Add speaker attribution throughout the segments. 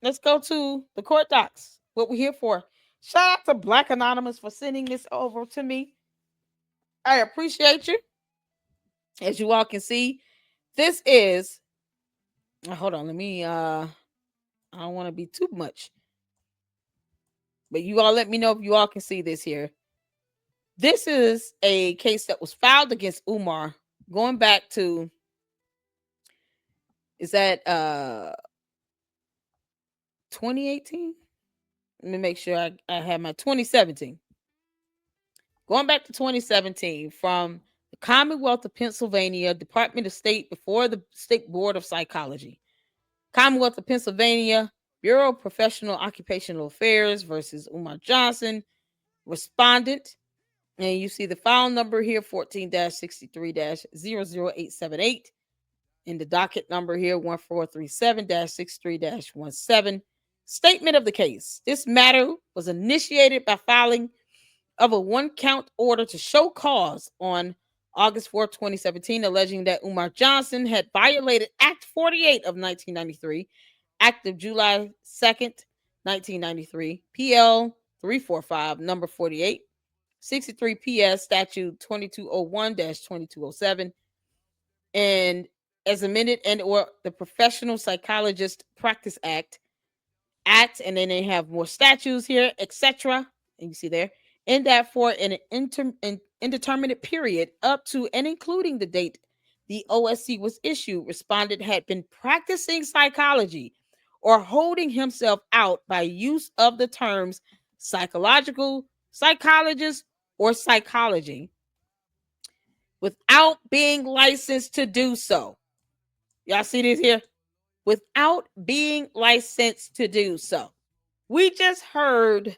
Speaker 1: Let's go to the court docs. What we're here for. Shout out to Black Anonymous for sending this over to me. I appreciate you. As you all can see, this is hold on, let me I don't want to be too much. But you all let me know if you all can see this here. This is a case that was filed against Umar going back to, is that 2018? Let me make sure I have my 2017. Going back to 2017 from the Commonwealth of Pennsylvania Department of State before the State Board of Psychology. Commonwealth of Pennsylvania Bureau of Professional Occupational Affairs versus Umar Johnson. Respondent. And you see the file number here, 14-63-00878. And the docket number here, 1437-63-17. Statement of the case. This matter was initiated by filing of a one-count order to show cause on August 4, 2017, alleging that Umar Johnson had violated Act 48 of 1993, Act of July 2nd, 1993, PL 345, number 48, 63 PS statute 2201-2207, and as amended, and or the Professional Psychologist Practice Act, and then they have more statutes here, etc. And you see there, and that for an indeterminate period up to and including the date the OSC was issued, respondent had been practicing psychology or holding himself out by use of the terms psychological, psychologist, or psychology without being licensed to do so. Y'all see this here? Without being licensed to do so. We just heard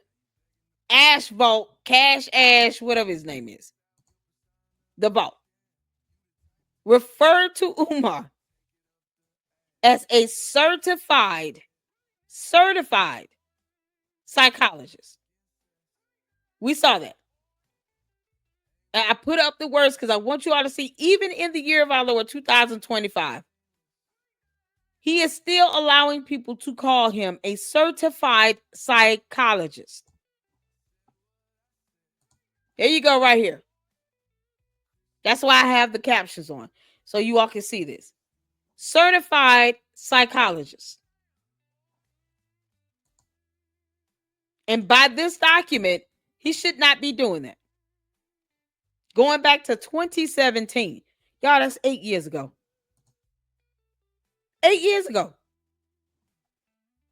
Speaker 1: Ash Vault, Cash Ash, whatever his name is, the Vault, referred to Umar as a certified psychologist. We saw that. And I put up the words because I want you all to see, even in the year of our Lord 2025, he is still allowing people to call him a certified psychologist. Here you go, right here. That's why I have the captions on, so you all can see this. Certified psychologist. And by this document, he should not be doing that. Going back to 2017. Y'all, that's 8 years ago. 8 years ago.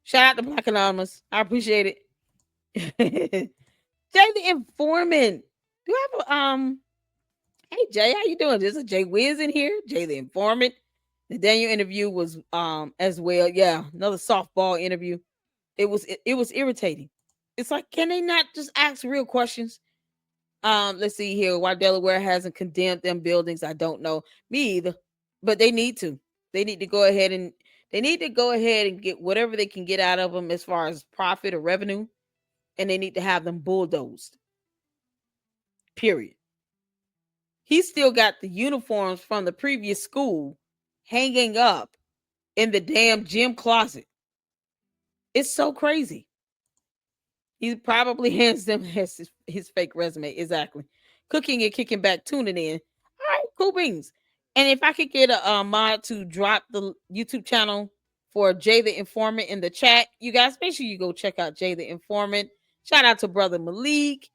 Speaker 1: Shout out to Black Anonymous. I appreciate it. Jay the Informant. Do you have a hey Jay, how you doing? There's a Jay Wiz in here. Jay the Informant. The Daniel interview was as well. Yeah, another softball interview. It was irritating. It's like, can they not just ask real questions? Let's see here. Why Delaware hasn't condemned them buildings, I don't know. Me either. But they need to. They need to go ahead and get whatever they can get out of them as far as profit or revenue, and they need to have them bulldozed. Period. He still got the uniforms from the previous school hanging up in the damn gym closet. It's so crazy. He probably hands them his fake resume. Exactly. Cooking and kicking back, tuning in. All right, cool beans. And if I could get a mod to drop the YouTube channel for Jay the Informant in the chat, you guys, make sure you go check out Jay the Informant. Shout out to brother Malik.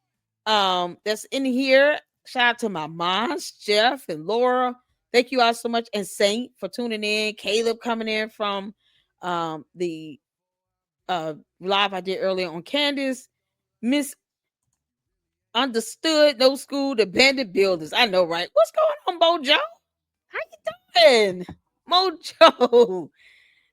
Speaker 1: That's in here. Shout out to my moms, Jeff and Laura. Thank you all so much. And Saint for tuning in. Caleb coming in from the live I did earlier on Candace. Miss Understood, No School, the Bandit Builders. I know, right? What's going on, Mojo? How you doing? Mojo,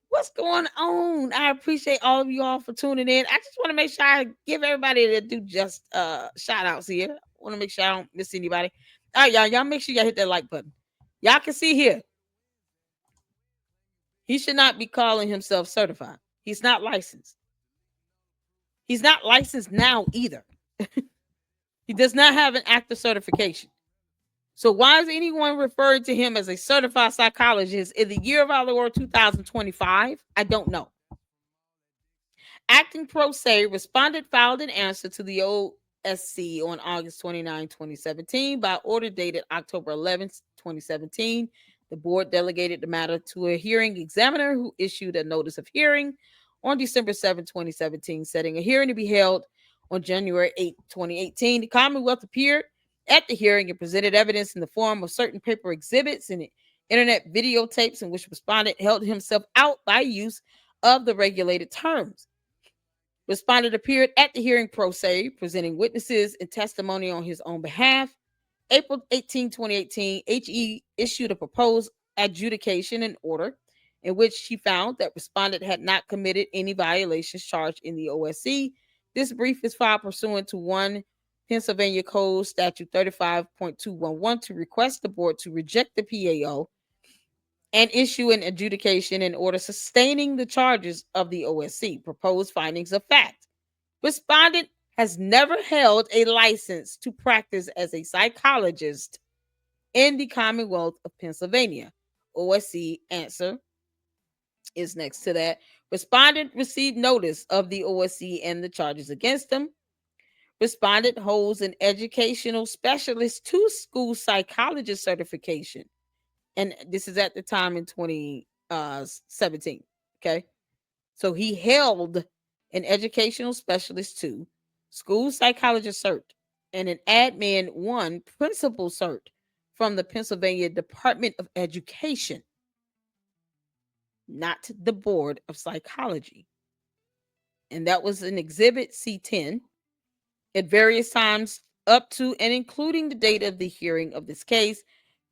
Speaker 1: what's going on? I appreciate all of you all for tuning in. I just want to make sure I give everybody that do just shout outs here. I want to make sure I don't miss anybody. All right, y'all make sure y'all hit that like button. Y'all can see here. He should not be calling himself certified. He's not licensed. He's not licensed now either. He does not have an active certification. So why is anyone referring to him as a certified psychologist in the year of our Lord 2025? I don't know. Acting pro se, respondent filed an answer to the OSC on August 29, 2017 by order dated October 11th, 2017. The board delegated the matter to a hearing examiner who issued a notice of hearing on December 7th, 2017, setting a hearing to be held on January 8th, 2018. The Commonwealth appeared at the hearing and presented evidence in the form of certain paper exhibits and internet videotapes in which respondent held himself out by use of the regulated terms. Respondent appeared at the hearing pro se, presenting witnesses and testimony on his own behalf. April 18, 2018, HE issued a proposed adjudication and order in which she found that respondent had not committed any violations charged in the OSC. This brief is filed pursuant to 1 Pennsylvania Code Statute 35.211 to request the board to reject the PAO and issue an adjudication in order sustaining the charges of the OSC. Proposed findings of fact. Respondent has never held a license to practice as a psychologist in the Commonwealth of Pennsylvania. OSC answer is next to that. Respondent received notice of the OSC and the charges against him. Respondent holds an educational specialist to school psychologist certification. And this is at the time in 2017. Okay. So he held an educational specialist 2, school psychologist cert, and an admin 1 principal cert from the Pennsylvania Department of Education, not the Board of Psychology. And that was an exhibit C10 at various times up to and including the date of the hearing of this case.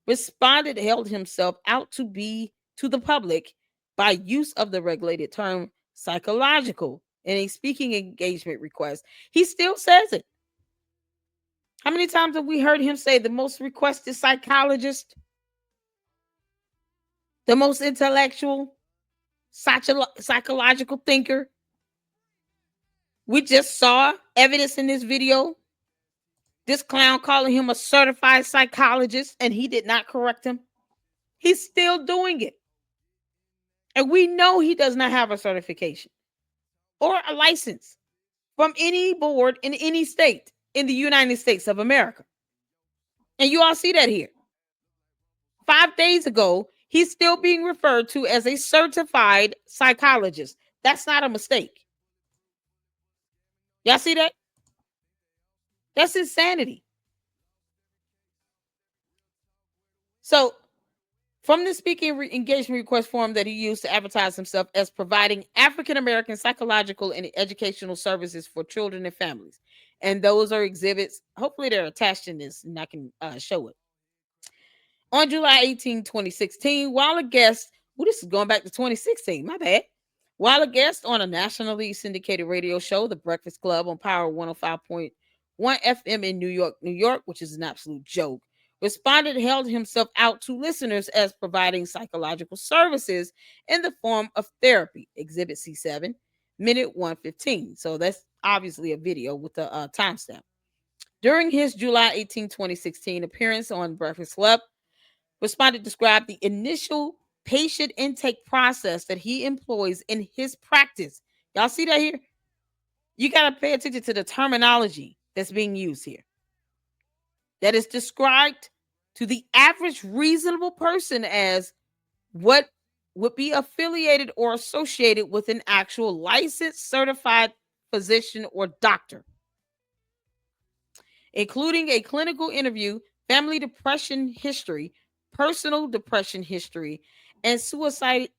Speaker 1: Respondent held himself out to be to the public by use of the regulated term psychological in a speaking engagement request. He still says it. How many times have we heard him say the most requested psychologist, the most intellectual, psychological thinker? We just saw evidence in this video. This clown calling him a certified psychologist, and he did not correct him. He's still doing it. And we know he does not have a certification or a license from any board in any state in the United States of America. And you all see that here. 5 days ago, he's still being referred to as a certified psychologist. That's not a mistake. Y'all see that? That's insanity. So, from the speaking engagement request form that he used to advertise himself as providing African American psychological and educational services for children and families. And those are exhibits. Hopefully, they're attached in this and I can show it. On July 18, 2016, while a guest, this is going back to 2016, my bad. While a guest on a nationally syndicated radio show, The Breakfast Club on Power 105.1 FM in New York, which is an absolute joke, respondent held himself out to listeners as providing psychological services in the form of therapy. Exhibit C7, minute 115. So that's obviously a video with a timestamp. During his July 18, 2016 appearance on Breakfast Club, respondent described the initial patient intake process that he employs in his practice. Y'all see that here? You got to pay attention to the terminology that's being used here. That is described to the average reasonable person as what would be affiliated or associated with an actual licensed certified physician or doctor, including a clinical interview, family depression history, personal depression history, and suicidality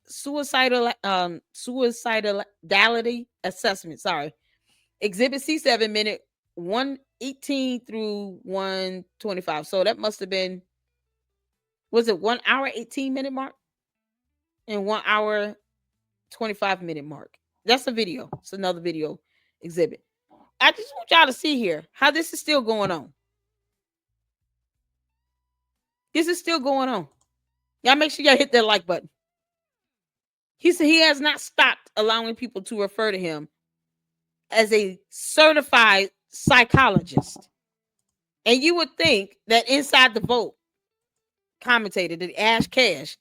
Speaker 1: assessment. Sorry. Exhibit C7, minute 118 through 125. So that must have been, was it 1 hour 18-minute mark and 1 hour 25-minute mark? That's a video. It's another video exhibit. I just want y'all to see here how this is still going on. This is still going on. Y'all make sure y'all hit that like button. He said he has not stopped allowing people to refer to him as a certified psychologist. And you would think that Inside the Vote commentator, that Ash Cash,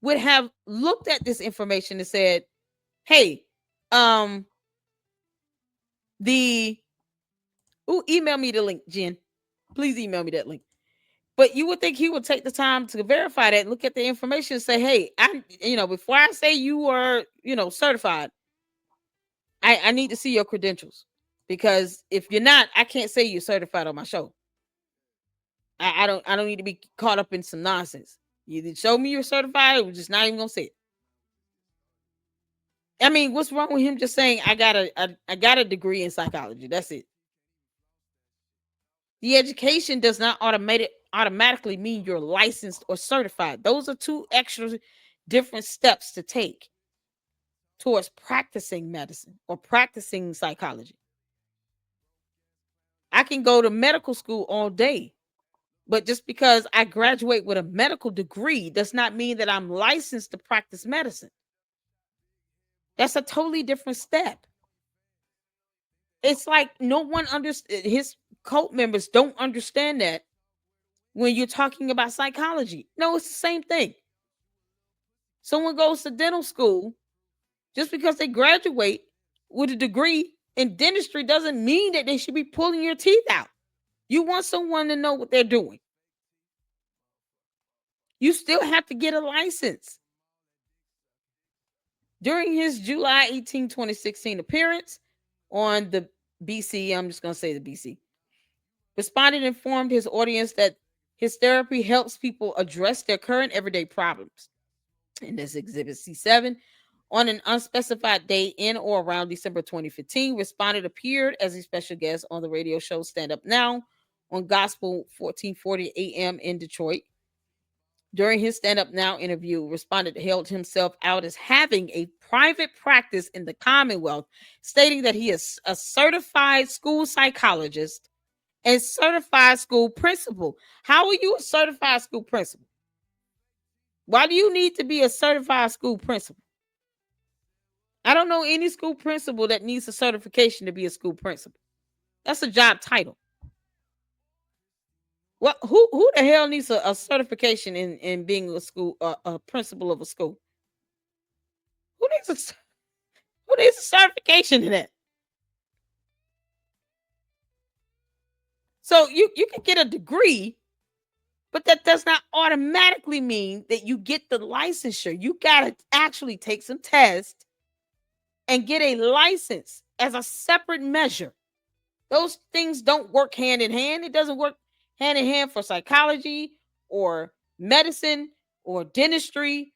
Speaker 1: would have looked at this information and said, hey, The email me the link, Jen. Please email me that link. But you would think he would take the time to verify that, look at the information, and say, "Hey, before I say you are, certified, I need to see your credentials because if you're not, I can't say you're certified on my show. I don't need to be caught up in some nonsense. You either show me you're certified, or we're just not even gonna say it. I mean, what's wrong with him just saying I got a degree in psychology? That's it. The education does not automatically mean you're licensed or certified. Those are two extra different steps to take towards practicing medicine or practicing psychology. I can go to medical school all day, but just because I graduate with a medical degree does not mean that I'm licensed to practice medicine. That's a totally different step. It's like no one understands. His cult members don't understand that when you're talking about psychology. No, it's the same thing. Someone goes to dental school, just because they graduate with a degree in dentistry doesn't mean that they should be pulling your teeth out. You want someone to know what they're doing. You still have to get a license. During his July 18, 2016 appearance on the BC, I'm just going to say the BC, respondent informed his audience that his therapy helps people address their current everyday problems. And this exhibit C7. On an unspecified date in or around December 2015, respondent appeared as a special guest on the radio show Stand Up Now on Gospel 1440 AM in Detroit. During his Stand Up Now interview, respondent held himself out as having a private practice in the Commonwealth, stating that he is a certified school psychologist and certified school principal. How are you a certified school principal? Why do you need to be a certified school principal? I don't know any school principal that needs a certification to be a school principal. That's a job title. What? Who the hell needs a certification in being a principal of a school? Who needs a who needs a certification in that? So you can get a degree, but that does not automatically mean that you get the licensure. You gotta actually take some tests and get a license as a separate measure. Those things don't work hand in hand. It doesn't work hand in hand for psychology or medicine or dentistry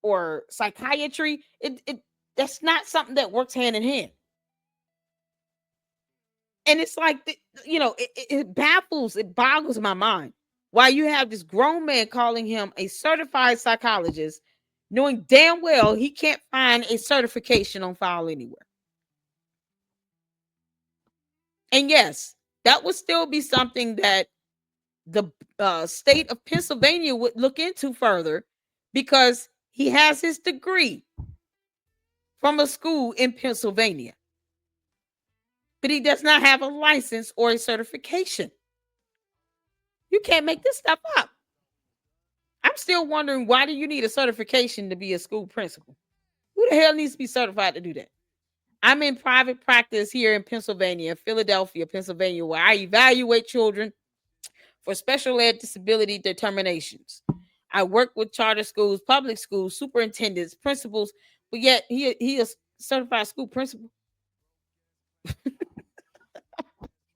Speaker 1: or psychiatry. It that's not something that works hand in hand. And it's like it baffles, it boggles my mind why you have this grown man calling him a certified psychologist, knowing damn well he can't find a certification on file anywhere. And yes, that would still be something that the state of Pennsylvania would look into further, because he has his degree from a school in Pennsylvania, but he does not have a license or a certification. You can't make this stuff up. I'm still wondering, why do you need a certification to be a school principal? Who the hell needs to be certified to do that? I'm in private practice here in Pennsylvania, Philadelphia, Pennsylvania, where I evaluate children for special ed disability determinations. I work with charter schools, public schools, superintendents, principals, but yet he is certified school principal.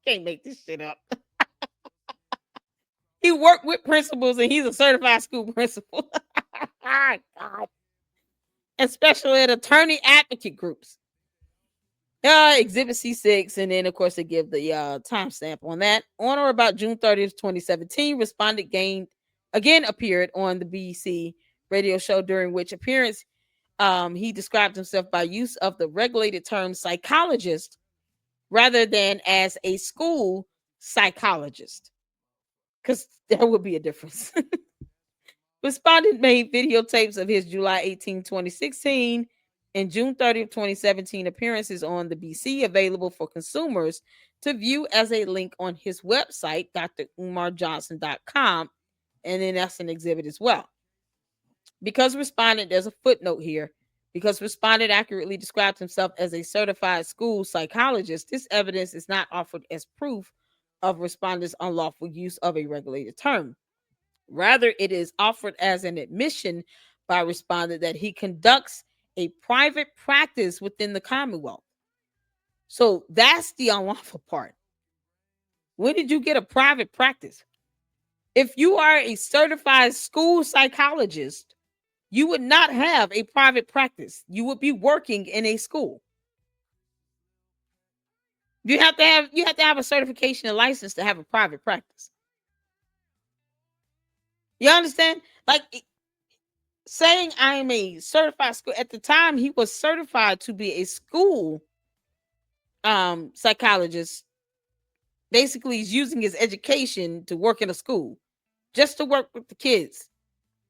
Speaker 1: Can't make this shit up. He worked with principals and he's a certified school principal. God. And special ed attorney advocate groups. Exhibit C6, and then of course they give the timestamp on that. On or about June 30th, 2017, respondent again appeared on the BC radio show, during which appearance he described himself by use of the regulated term psychologist rather than as a school psychologist, because there would be a difference. Respondent made videotapes of his July 18, 2016 and June 30th, 2017 appearances on the BC available for consumers to view as a link on his website, drumarjohnson.com. And then that's an exhibit as well. Because respondent, there's a footnote here. Because respondent accurately described himself as a certified school psychologist, this evidence is not offered as proof of respondent's unlawful use of a regulated term. Rather, it is offered as an admission by respondent that he conducts a private practice within the Commonwealth. So that's the unlawful part. When did you get a private practice? If you are a certified school psychologist, you would not have a private practice. You would be working in a school. You have to have a certification and license to have a private practice. You understand? Like saying I'm a certified school, at the time he was certified to be a school psychologist. Basically, he's using his education to work in a school, just to work with the kids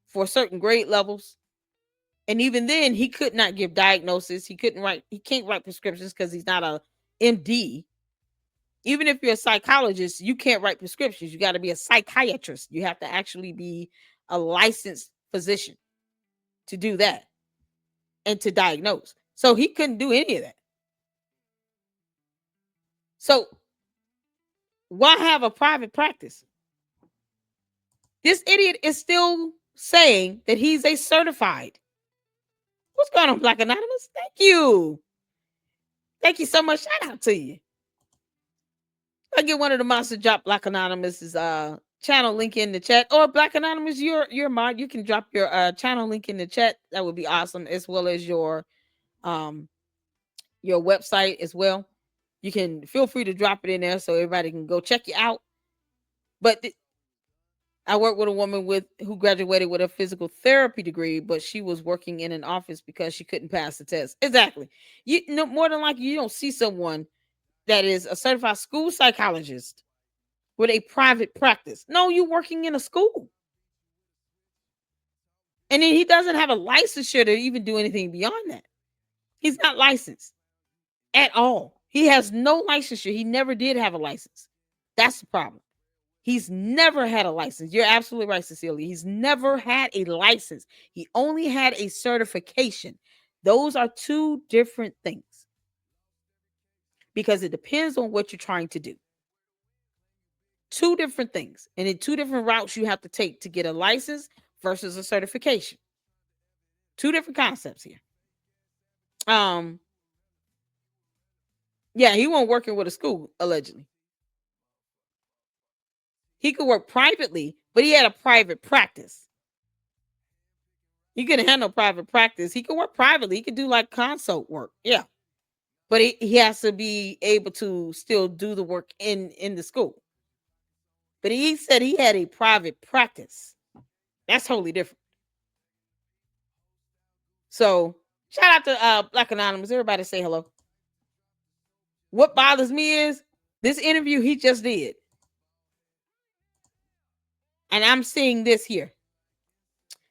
Speaker 1: for certain grade levels. And even then, he could not give diagnosis. He can't write prescriptions because he's not a MD. Even if you're a psychologist, you can't write prescriptions. You got to be a psychiatrist. You have to actually be a licensed physician to do that and to diagnose. So he couldn't do any of that. So why have a private practice? This idiot is still saying that he's a certified. What's going on, Black Anonymous? Thank you. Thank you so much. Shout out to you. I get one of the monster drop Black Anonymous's channel link in the chat, or Black Anonymous, your mod, you can drop your channel link in the chat. That would be awesome, as well as your website as well. You can feel free to drop it in there so everybody can go check you out. But I work with a woman who graduated with a physical therapy degree, but she was working in an office because she couldn't pass the test. Exactly. You know, more than likely, you don't see someone that is a certified school psychologist with a private practice. No, you're working in a school. And then he doesn't have a licensure to even do anything beyond that. He's not licensed at all. He has no licensure. He never did have a license. That's the problem. He's never had a license. You're absolutely right, Cecilia. He's never had a license. He only had a certification. Those are two different things because it depends on what you're trying to do. Two different things. And in two different routes you have to take to get a license versus a certification. Two different concepts here. Yeah, he wasn't working with a school, allegedly. He could work privately, but he had a private practice. He couldn't have no private practice. He could work privately. He could do like consult work. Yeah. But he has to be able to still do the work in the school. But he said he had a private practice. That's totally different. So shout out to Black Anonymous. Everybody say hello. What bothers me is this interview he just did. And I'm seeing this here.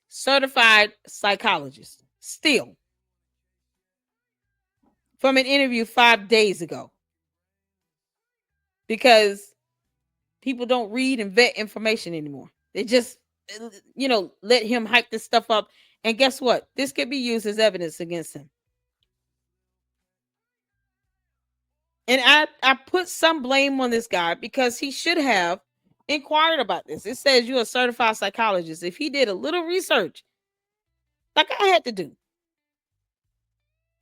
Speaker 1: Certified psychologist. Still. From an interview 5 days ago. Because people don't read and vet information anymore. They just, let him hype this stuff up. And guess what? This could be used as evidence against him. And I put some blame on this guy because he should have inquired about this. It says you're a certified psychologist. If he did a little research, like I had to do.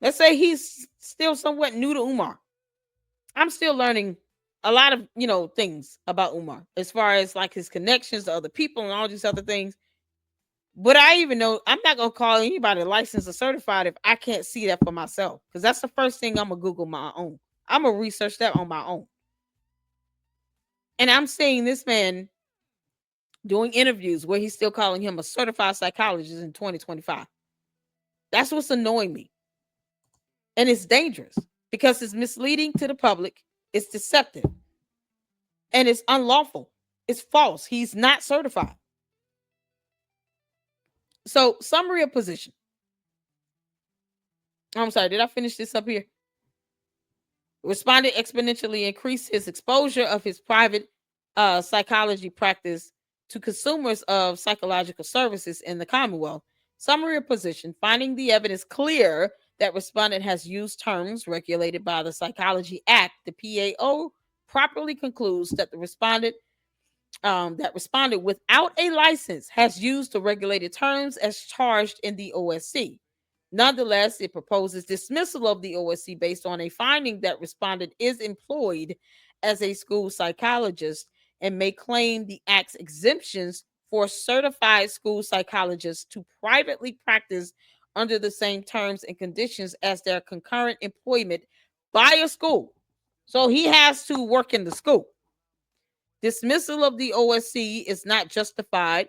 Speaker 1: Let's say he's still somewhat new to Umar. I'm still learning a lot of, things about Umar as far as like his connections to other people and all these other things. But I even know I'm not going to call anybody licensed or certified if I can't see that for myself. Because that's the first thing I'm going to Google my own. I'm going to research that on my own. And I'm seeing this man doing interviews where he's still calling him a certified psychologist in 2025. That's what's annoying me. And it's dangerous because it's misleading to the public. It's deceptive. And it's unlawful. It's false. He's not certified. So, summary of position. I'm sorry, did I finish this up here? Respondent exponentially increased his exposure of his private psychology practice to consumers of psychological services in the Commonwealth Summary of position. Finding the evidence clear that respondent has used terms regulated by the Psychology Act, the PAO properly concludes that the respondent that responded without a license has used the regulated terms as charged in the OSC. Nonetheless, it proposes dismissal of the OSC based on a finding that respondent is employed as a school psychologist and may claim the Act's exemptions for certified school psychologists to privately practice under the same terms and conditions as their concurrent employment by a school. So he has to work in the school. Dismissal of the OSC is not justified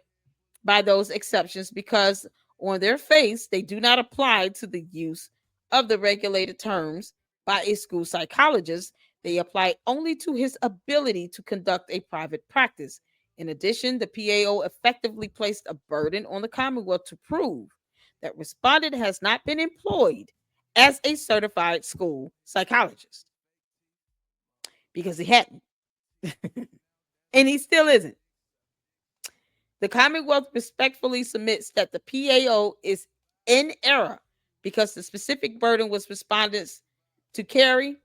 Speaker 1: by those exceptions because on their face they do not apply to the use of the regulated terms by a school psychologist. They apply only to his ability to conduct a private practice. In addition, the PAO effectively placed a burden on the Commonwealth to prove that respondent has not been employed as a certified school psychologist because he hadn't. And he still isn't. The Commonwealth respectfully submits that the PAO is in error because the specific burden was respondents to carry,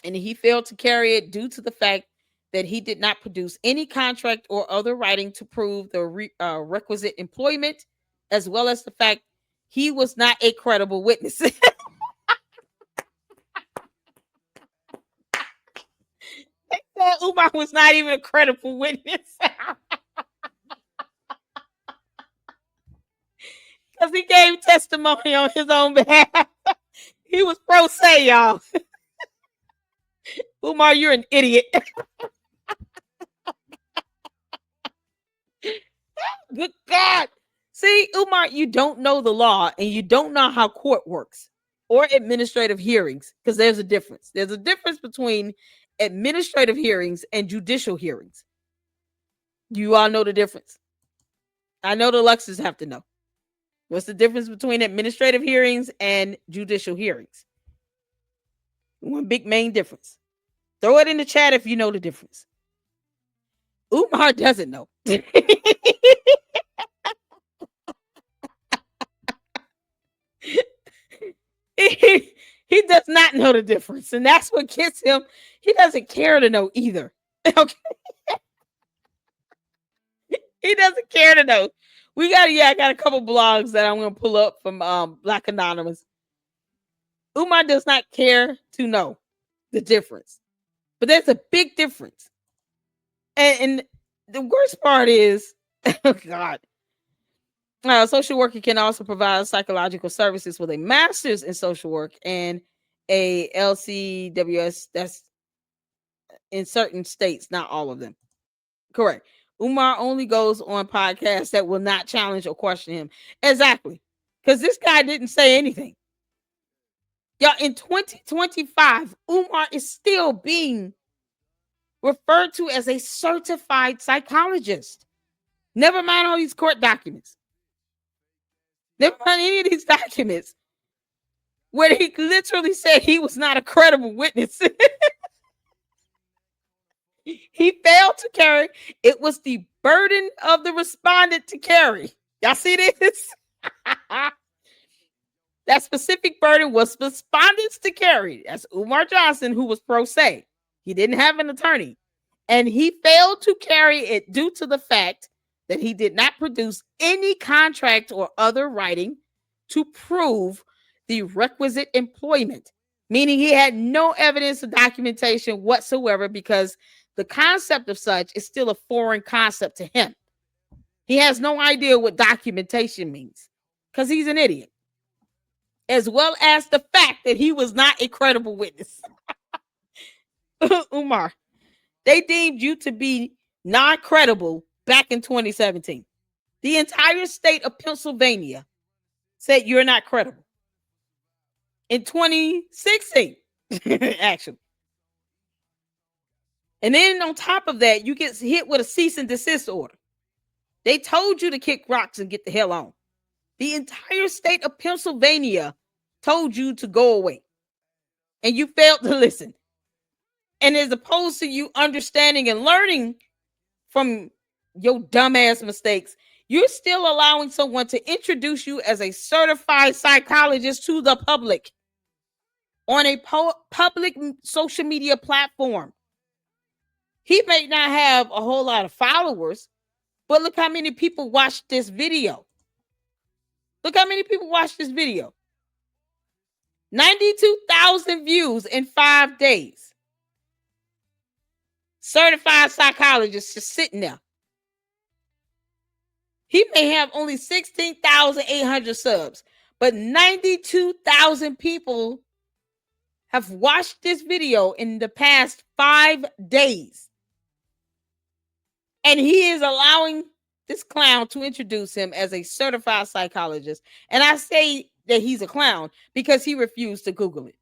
Speaker 1: and he failed to carry it due to the fact that he did not produce any contract or other writing to prove the requisite employment, as well as the fact he was not a credible witness. Umar was not even a credible witness. Because he gave testimony on his own behalf. He was pro se, y'all. Umar, you're an idiot. Good God. See, Umar, you don't know the law and you don't know how court works or administrative hearings because there's a difference. There's a difference between administrative hearings and judicial hearings. You all know the difference. I know the Luxes have to know. What's the difference between administrative hearings and judicial hearings? One big main difference. Throw it in the chat if you know the difference. Umar doesn't know. He does not know the difference, and that's what gets him. He doesn't care to know either. Okay, he doesn't care to know. I got a couple blogs that I'm gonna pull up from Black Anonymous. Umar does not care to know the difference, but there's a big difference. And the worst part is, oh God, social worker can also provide psychological services with a master's in social work and a LCWS. That's in certain states, not all of them. Correct. Umar only goes on podcasts that will not challenge or question him. Exactly. Because this guy didn't say anything. Y'all, in 2025, Umar is still being referred to as a certified psychologist. Never mind all these court documents. Never mind any of these documents where he literally said he was not a credible witness. He failed to carry. It was the burden of the respondent to carry. Y'all see this? That specific burden was respondents to carry. That's Umar Johnson, who was pro se. He didn't have an attorney. And he failed to carry it due to the fact that he did not produce any contract or other writing to prove the requisite employment, meaning he had no evidence of documentation whatsoever because the concept of such is still a foreign concept to him. He has no idea what documentation means because he's an idiot, as well as the fact that he was not a credible witness. Umar, they deemed you to be non-credible back in 2017. The entire state of Pennsylvania said you're not credible. In 2016, actually. And then on top of that, you get hit with a cease and desist order. They told you to kick rocks and get the hell on. The entire state of Pennsylvania told you to go away. And you failed to listen. And as opposed to you understanding and learning from your dumbass mistakes, You're still allowing someone to introduce you as a certified psychologist to the public on a public social media platform. He may not have a whole lot of followers, but look how many people watched this video. Look how many people watched this video. 92,000 views in 5 days. Certified psychologist just sitting there. He may have only 16,800 subs, but 92,000 people have watched this video in the past 5 days. And he is allowing this clown to introduce him as a certified psychologist. And I say that he's a clown because he refused to Google it.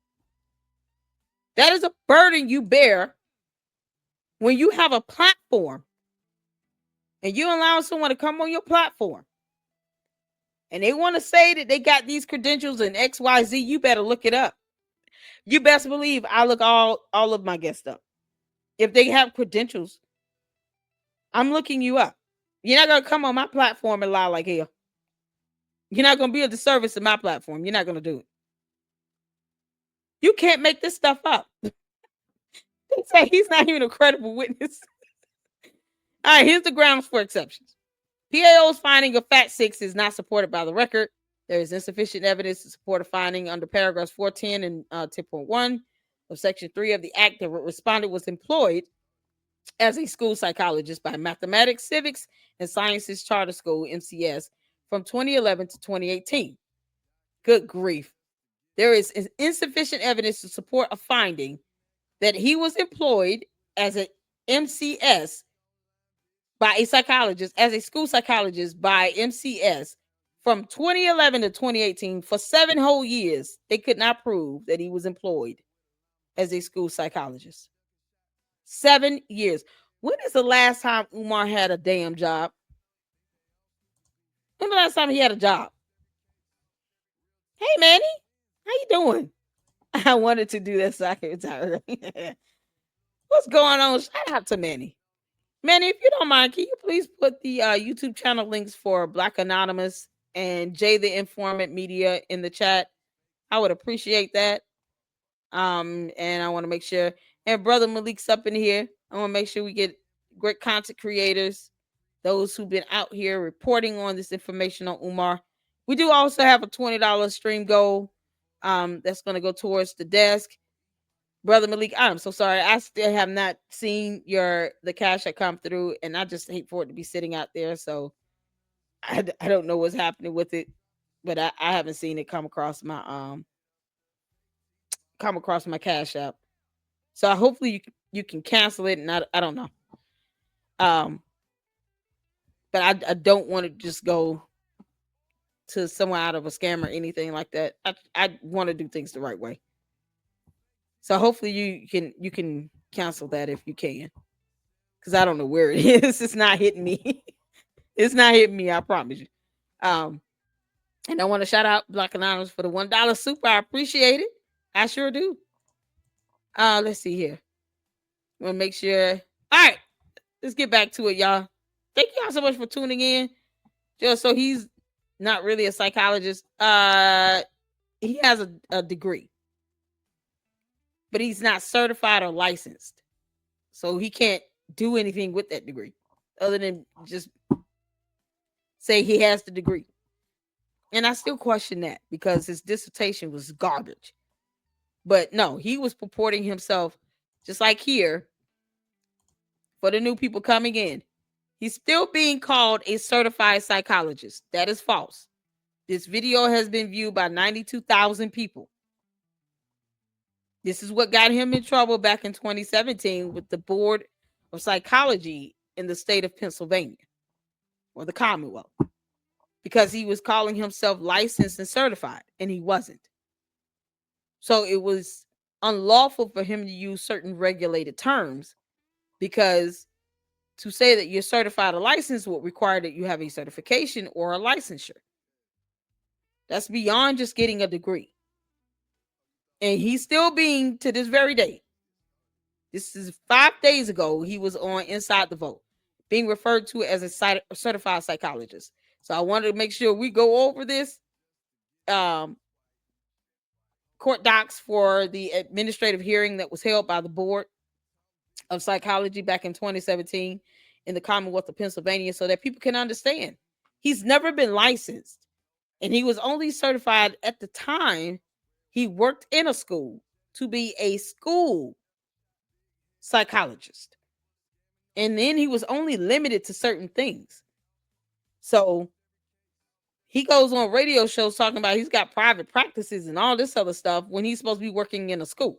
Speaker 1: That is a burden you bear when you have a platform and you allow someone to come on your platform and they want to say that they got these credentials and XYZ, you better look it up. You best believe I look all of my guests up. If they have credentials, I'm looking you up. You're not going to come on my platform and lie like hell. You're not going to be a disservice to my platform. You're not going to do it. You can't make this stuff up. They say he's not even a credible witness. All right, here's the grounds for exceptions. PAO's finding of Fact 6 is not supported by the record. There is insufficient evidence to support a finding under paragraphs 410 and 10.1 of Section 3 of the Act. The respondent was employed as a school psychologist by Mathematics, Civics, and Sciences Charter School, MCS, from 2011 to 2018. Good grief. There is insufficient evidence to support a finding that he was employed as an MCS by a psychologist, as a school psychologist by MCS from 2011 to 2018 for 7 whole years. They could not prove that he was employed as a school psychologist. 7 years. When is the last time Umar had a damn job? When the last time he had a job? Hey, Manny, how you doing? I wanted to do that so I could retire. What's going on? Shout out to Manny. Manny, if you don't mind, can you please put the YouTube channel links for Black Anonymous and Jay the Informant Media in the chat? I would appreciate that. And I want to make sure, and Brother Malik's up in here. I want to make sure we get great content creators, those who've been out here reporting on this information on Umar. We do also have a $20 stream goal that's going to go towards the desk. Brother Malik, I'm so sorry. I still have not seen the cash that come through, and I just hate for it to be sitting out there. So I don't know what's happening with it, but I haven't seen it come across my cash app. So hopefully you can cancel it, and I don't know. But I don't want to just go to someone out of a scam or anything like that. I want to do things the right way. So hopefully you can cancel that if you can, because I don't know where it is. It's not hitting me. It's not hitting me. I promise you. And I want to shout out Black Anonymous for the $1 super. I appreciate it. I sure do. Let's see here. I'm gonna make sure. All right, let's get back to it, y'all. Thank y'all so much for tuning in. Just so he's not really a psychologist. He has a degree, but he's not certified or licensed. So he can't do anything with that degree other than just say he has the degree. And I still question that because his dissertation was garbage. But no, he was purporting himself, just like here, for the new people coming in. He's still being called a certified psychologist. That is false. This video has been viewed by 92,000 people. This is what got him in trouble back in 2017 with the Board of Psychology in the state of Pennsylvania, or the Commonwealth, because he was calling himself licensed and certified, and he wasn't. So it was unlawful for him to use certain regulated terms, because to say that you're certified or licensed would require that you have a certification or a licensure. That's beyond just getting a degree. And he's still being, to this very day, this is 5 days ago, he was on Inside the Vote, being referred to as a certified psychologist. So I wanted to make sure we go over this um, court docs for the administrative hearing that was held by the Board of Psychology back in 2017 in the Commonwealth of Pennsylvania so that people can understand. He's never been licensed, and he was only certified at the time he worked in a school to be a school psychologist. And then he was only limited to certain things. So he goes on radio shows talking about he's got private practices and all this other stuff when he's supposed to be working in a school.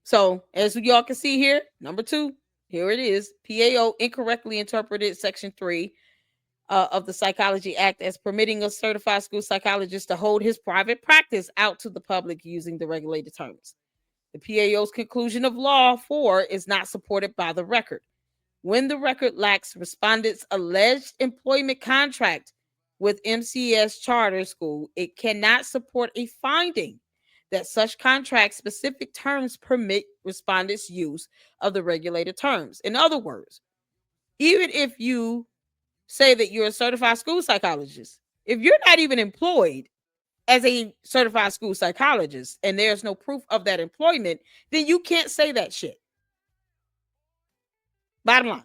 Speaker 1: So as y'all can see here, number 2, here it is. PAO incorrectly interpreted Section 3 of the Psychology Act as permitting a certified school psychologist to hold his private practice out to the public using the regulated terms. The PAO's conclusion of law 4 is not supported by the record. When the record lacks respondents' alleged employment contract with MCS Charter School, it cannot support a finding that such contract specific terms permit respondents' use of the regulated terms. In other words, even if you say that you're a certified school psychologist, if you're not even employed as a certified school psychologist and there's no proof of that employment, then you can't say that shit. Bottom line.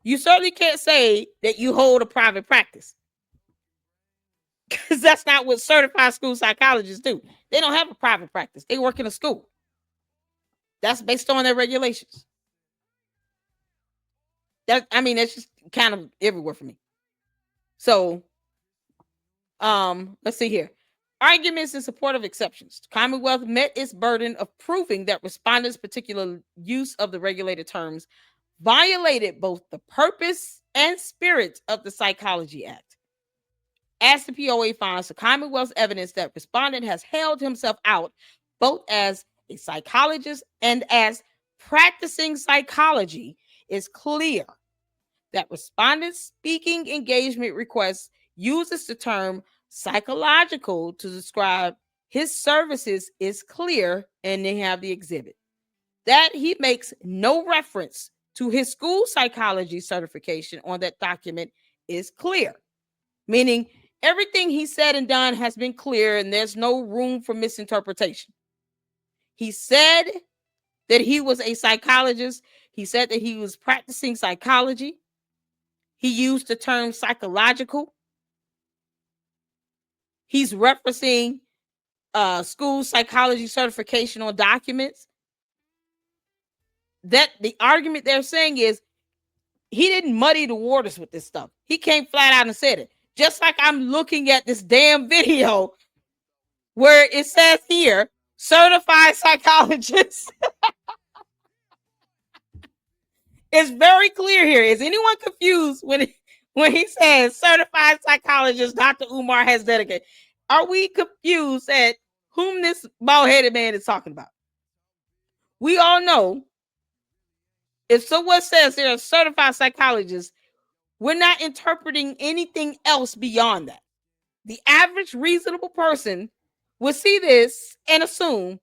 Speaker 1: You certainly can't say that you hold a private practice, because that's not what certified school psychologists do. They don't have a private practice. They work in a school. That's based on their regulations. That's just kind of everywhere for me. So, let's see here. Arguments in support of exceptions. Commonwealth met its burden of proving that respondents' particular use of the regulated terms violated both the purpose and spirit of the Psychology Act. As the POA finds, the Commonwealth's evidence that respondent has held himself out both as a psychologist and as practicing psychology is clear. That respondent's speaking engagement request uses the term psychological to describe his services is clear, and they have the exhibit. That he makes no reference to his school psychology certification on that document is clear, meaning everything he said and done has been clear and there's no room for misinterpretation. He said that he was a psychologist. He said that he was practicing psychology. He used the term psychological. He's referencing school psychology certification on documents. That the argument they're saying is he didn't muddy the waters with this stuff. He came flat out and said it. Just like I'm looking at this damn video where it says here, certified psychologist. It's very clear here. Is anyone confused when he says certified psychologist Dr. Umar has dedicated? Are we confused at whom this bald-headed man is talking about? We all know if someone says they're a certified psychologist, we're not interpreting anything else beyond that. The average reasonable person would see this and assume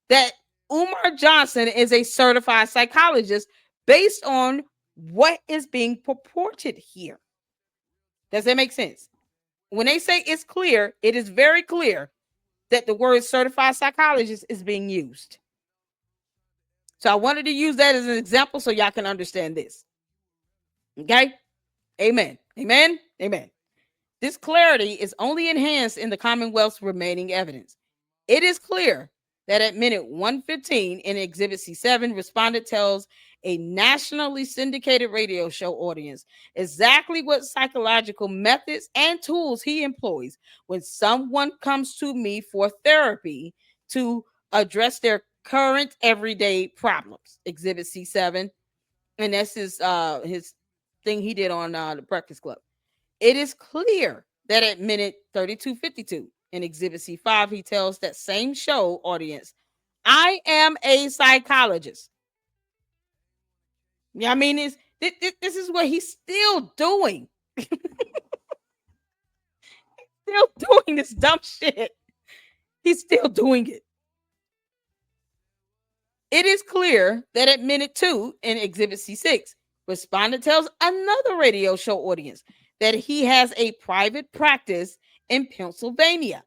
Speaker 1: that Umar Johnson is a certified psychologist based on what is being purported here. Does that make sense? When they say it's clear, it is very clear that the word certified psychologist is being used. So I wanted to use that as an example so y'all can understand this. Okay? Amen. Amen. Amen. This clarity is only enhanced in the Commonwealth's remaining evidence. It is clear that at minute 115 in Exhibit C7, respondent tells a nationally syndicated radio show audience exactly what psychological methods and tools he employs when someone comes to me for therapy to address their current everyday problems. Exhibit C7, and that's his thing he did on the Breakfast Club. It is clear that at minute 32:52 in Exhibit C5, he tells that same show audience, I am a psychologist. Yeah, I mean, this is what he's still doing. Still doing this dumb shit. He's still doing it. It is clear that at minute 2 in Exhibit C6, respondent tells another radio show audience that he has a private practice in Pennsylvania.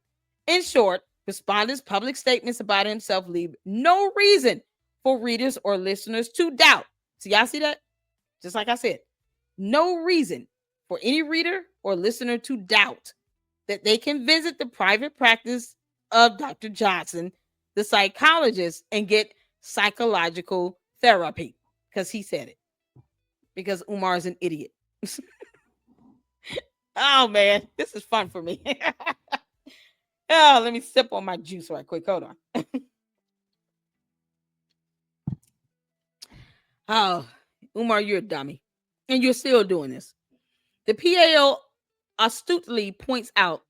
Speaker 1: In short, respondents' public statements about himself leave no reason for readers or listeners to doubt. So, y'all see that? Just like I said, no reason for any reader or listener to doubt that they can visit the private practice of Dr. Johnson, the psychologist, and get psychological therapy because he said it. Because Umar is an idiot. Oh man, this is fun for me. Oh, let me sip on my juice right quick. Hold on. Oh, Umar, you're a dummy. And you're still doing this. The PAO astutely points out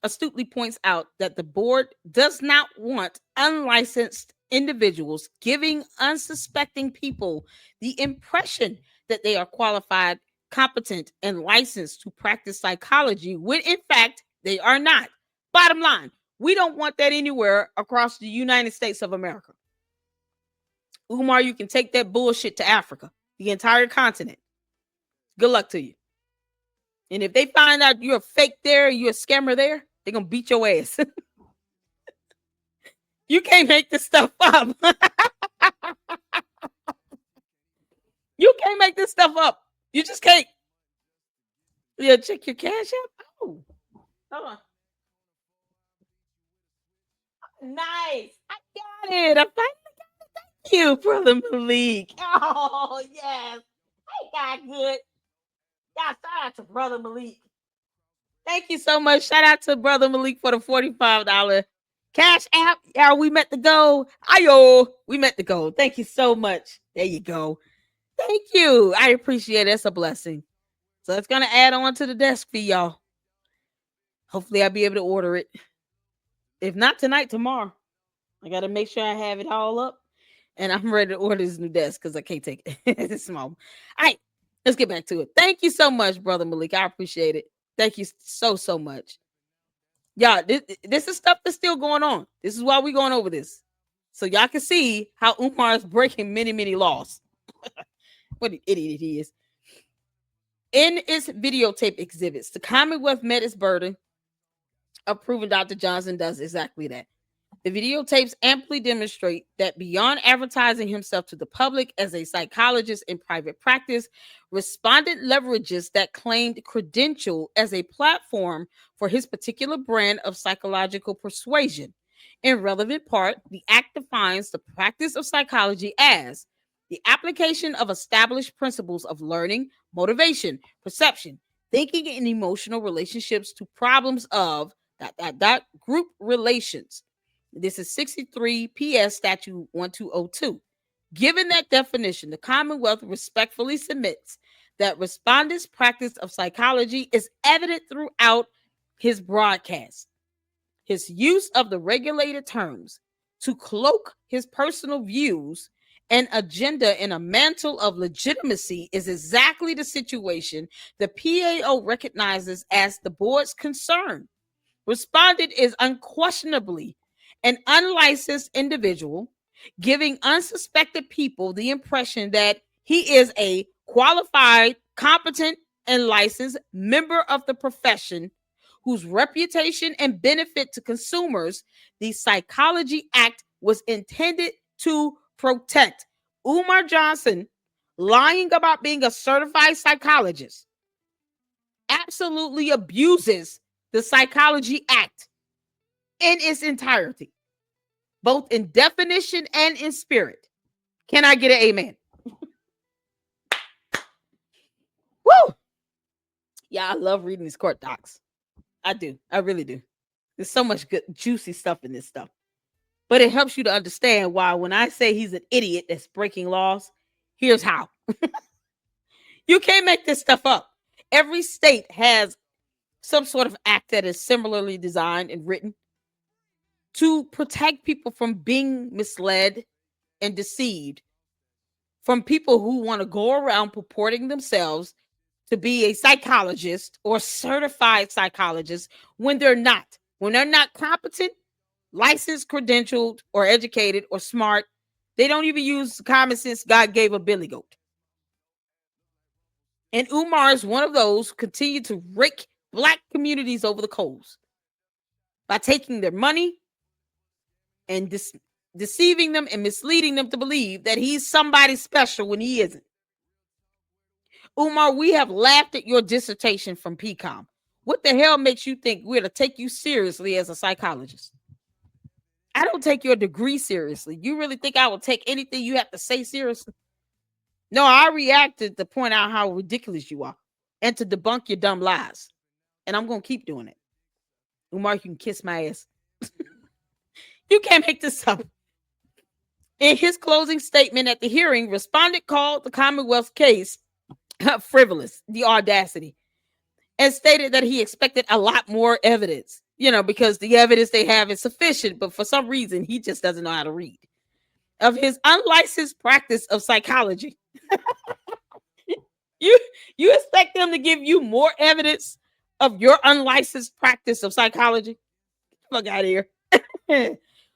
Speaker 1: that the board does not want unlicensed individuals giving unsuspecting people the impression that they are qualified, competent, and licensed to practice psychology when in fact they are not. Bottom line, we don't want that anywhere across the United States of America. Umar, you can take that bullshit to Africa, the entire continent. Good luck to you. And if they find out you're a fake there, you're a scammer there, they're going to beat your ass. You can't make this stuff up. You can't make this stuff up. You just can't. Yeah, check your cash app. Oh, hold on. Nice. I got it. I finally got it. Thank you, Brother Malik. Oh, yes. Hey, got good. Yeah, shout out to Brother Malik. Thank you so much. Shout out to Brother Malik for the $45 cash app. Yeah, we met the goal. Ayo, we met the goal. Thank you so much. There you go. Thank you. I appreciate it. It's a blessing. So it's gonna add on to the desk fee, y'all. Hopefully, I'll be able to order it. If not tonight, tomorrow. I gotta make sure I have it all up, and I'm ready to order this new desk because I can't take it. It's small. All right, let's get back to it. Thank you so much, Brother Malik. I appreciate it. Thank you so much. Y'all, this is stuff that's still going on. This is why we're going over this. So y'all can see how Umar is breaking many laws. What an idiot he is. In its videotape exhibits, the Commonwealth met its burden of proving Dr. Johnson does exactly that. The videotapes amply demonstrate that beyond advertising himself to the public as a psychologist in private practice, respondent leverages that claimed credential as a platform for his particular brand of psychological persuasion. In relevant part, the act defines the practice of psychology as the application of established principles of learning, motivation, perception, thinking, and emotional relationships to problems of group relations. This is 63 PS Statute 1202. Given that definition, the Commonwealth respectfully submits that respondent's practice of psychology is evident throughout his broadcast. His use of the regulated terms to cloak his personal views and agenda in a mantle of legitimacy is exactly the situation the PAO recognizes as the board's concern. Respondent is unquestionably an unlicensed individual, giving unsuspected people the impression that he is a qualified, competent, and licensed member of the profession whose reputation and benefit to consumers the Psychology Act was intended to protect. Umar Johnson lying about being a certified psychologist absolutely abuses the Psychology Act in its entirety, both in definition and in spirit. Can I get an amen? Woo! Yeah, I love reading these court docs. I do. I really do. There's so much good, juicy stuff in this stuff. But it helps you to understand why when I say he's an idiot that's breaking laws, here's how. You can't make this stuff up. Every state has some sort of act that is similarly designed and written to protect people from being misled and deceived, from people who want to go around purporting themselves to be a psychologist or certified psychologist when they're not. When they're not competent, licensed, credentialed, or educated, or smart, they don't even use common sense God gave a billy goat. And Umar is one of those who continue to rake black communities over the coals by taking their money and deceiving them and misleading them to believe that he's somebody special when he isn't. Umar, we have laughed at your dissertation from PCOM. What the hell makes you think we're to take you seriously as a psychologist? I don't take your degree seriously. You really think I will take anything you have to say seriously? No, I reacted to point out how ridiculous you are and to debunk your dumb lies. And I'm going to keep doing it. Umar, you can kiss my ass. You can't make this up. In his closing statement at the hearing, respondent called the Commonwealth case frivolous, the audacity, and stated that he expected a lot more evidence, because the evidence they have is sufficient, but for some reason, he just doesn't know how to read, of his unlicensed practice of psychology. You expect them to give you more evidence of your unlicensed practice of psychology? Fuck out of here.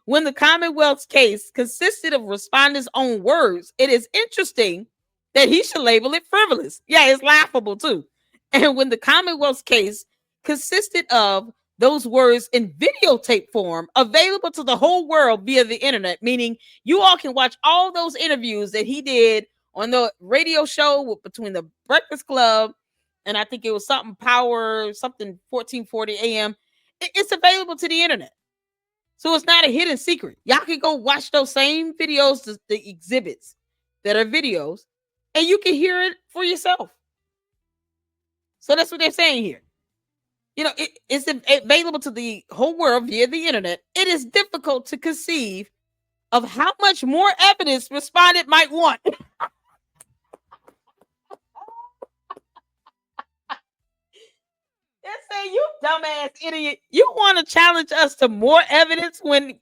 Speaker 1: When the Commonwealth's case consisted of respondents' own words, it is interesting that he should label it frivolous. Yeah, it's laughable too. And when the Commonwealth's case consisted of those words in videotape form available to the whole world via the internet, meaning you all can watch all those interviews that he did on the radio show between the Breakfast Club and I think it was something Power, something 1440 AM. It's available to the internet. So it's not a hidden secret. Y'all can go watch those same videos, the exhibits that are videos, and you can hear it for yourself. So that's what they're saying here. It's available to the whole world via the internet. It is difficult to conceive of how much more evidence respondent might want. They're saying, you dumbass idiot, you want to challenge us to more evidence when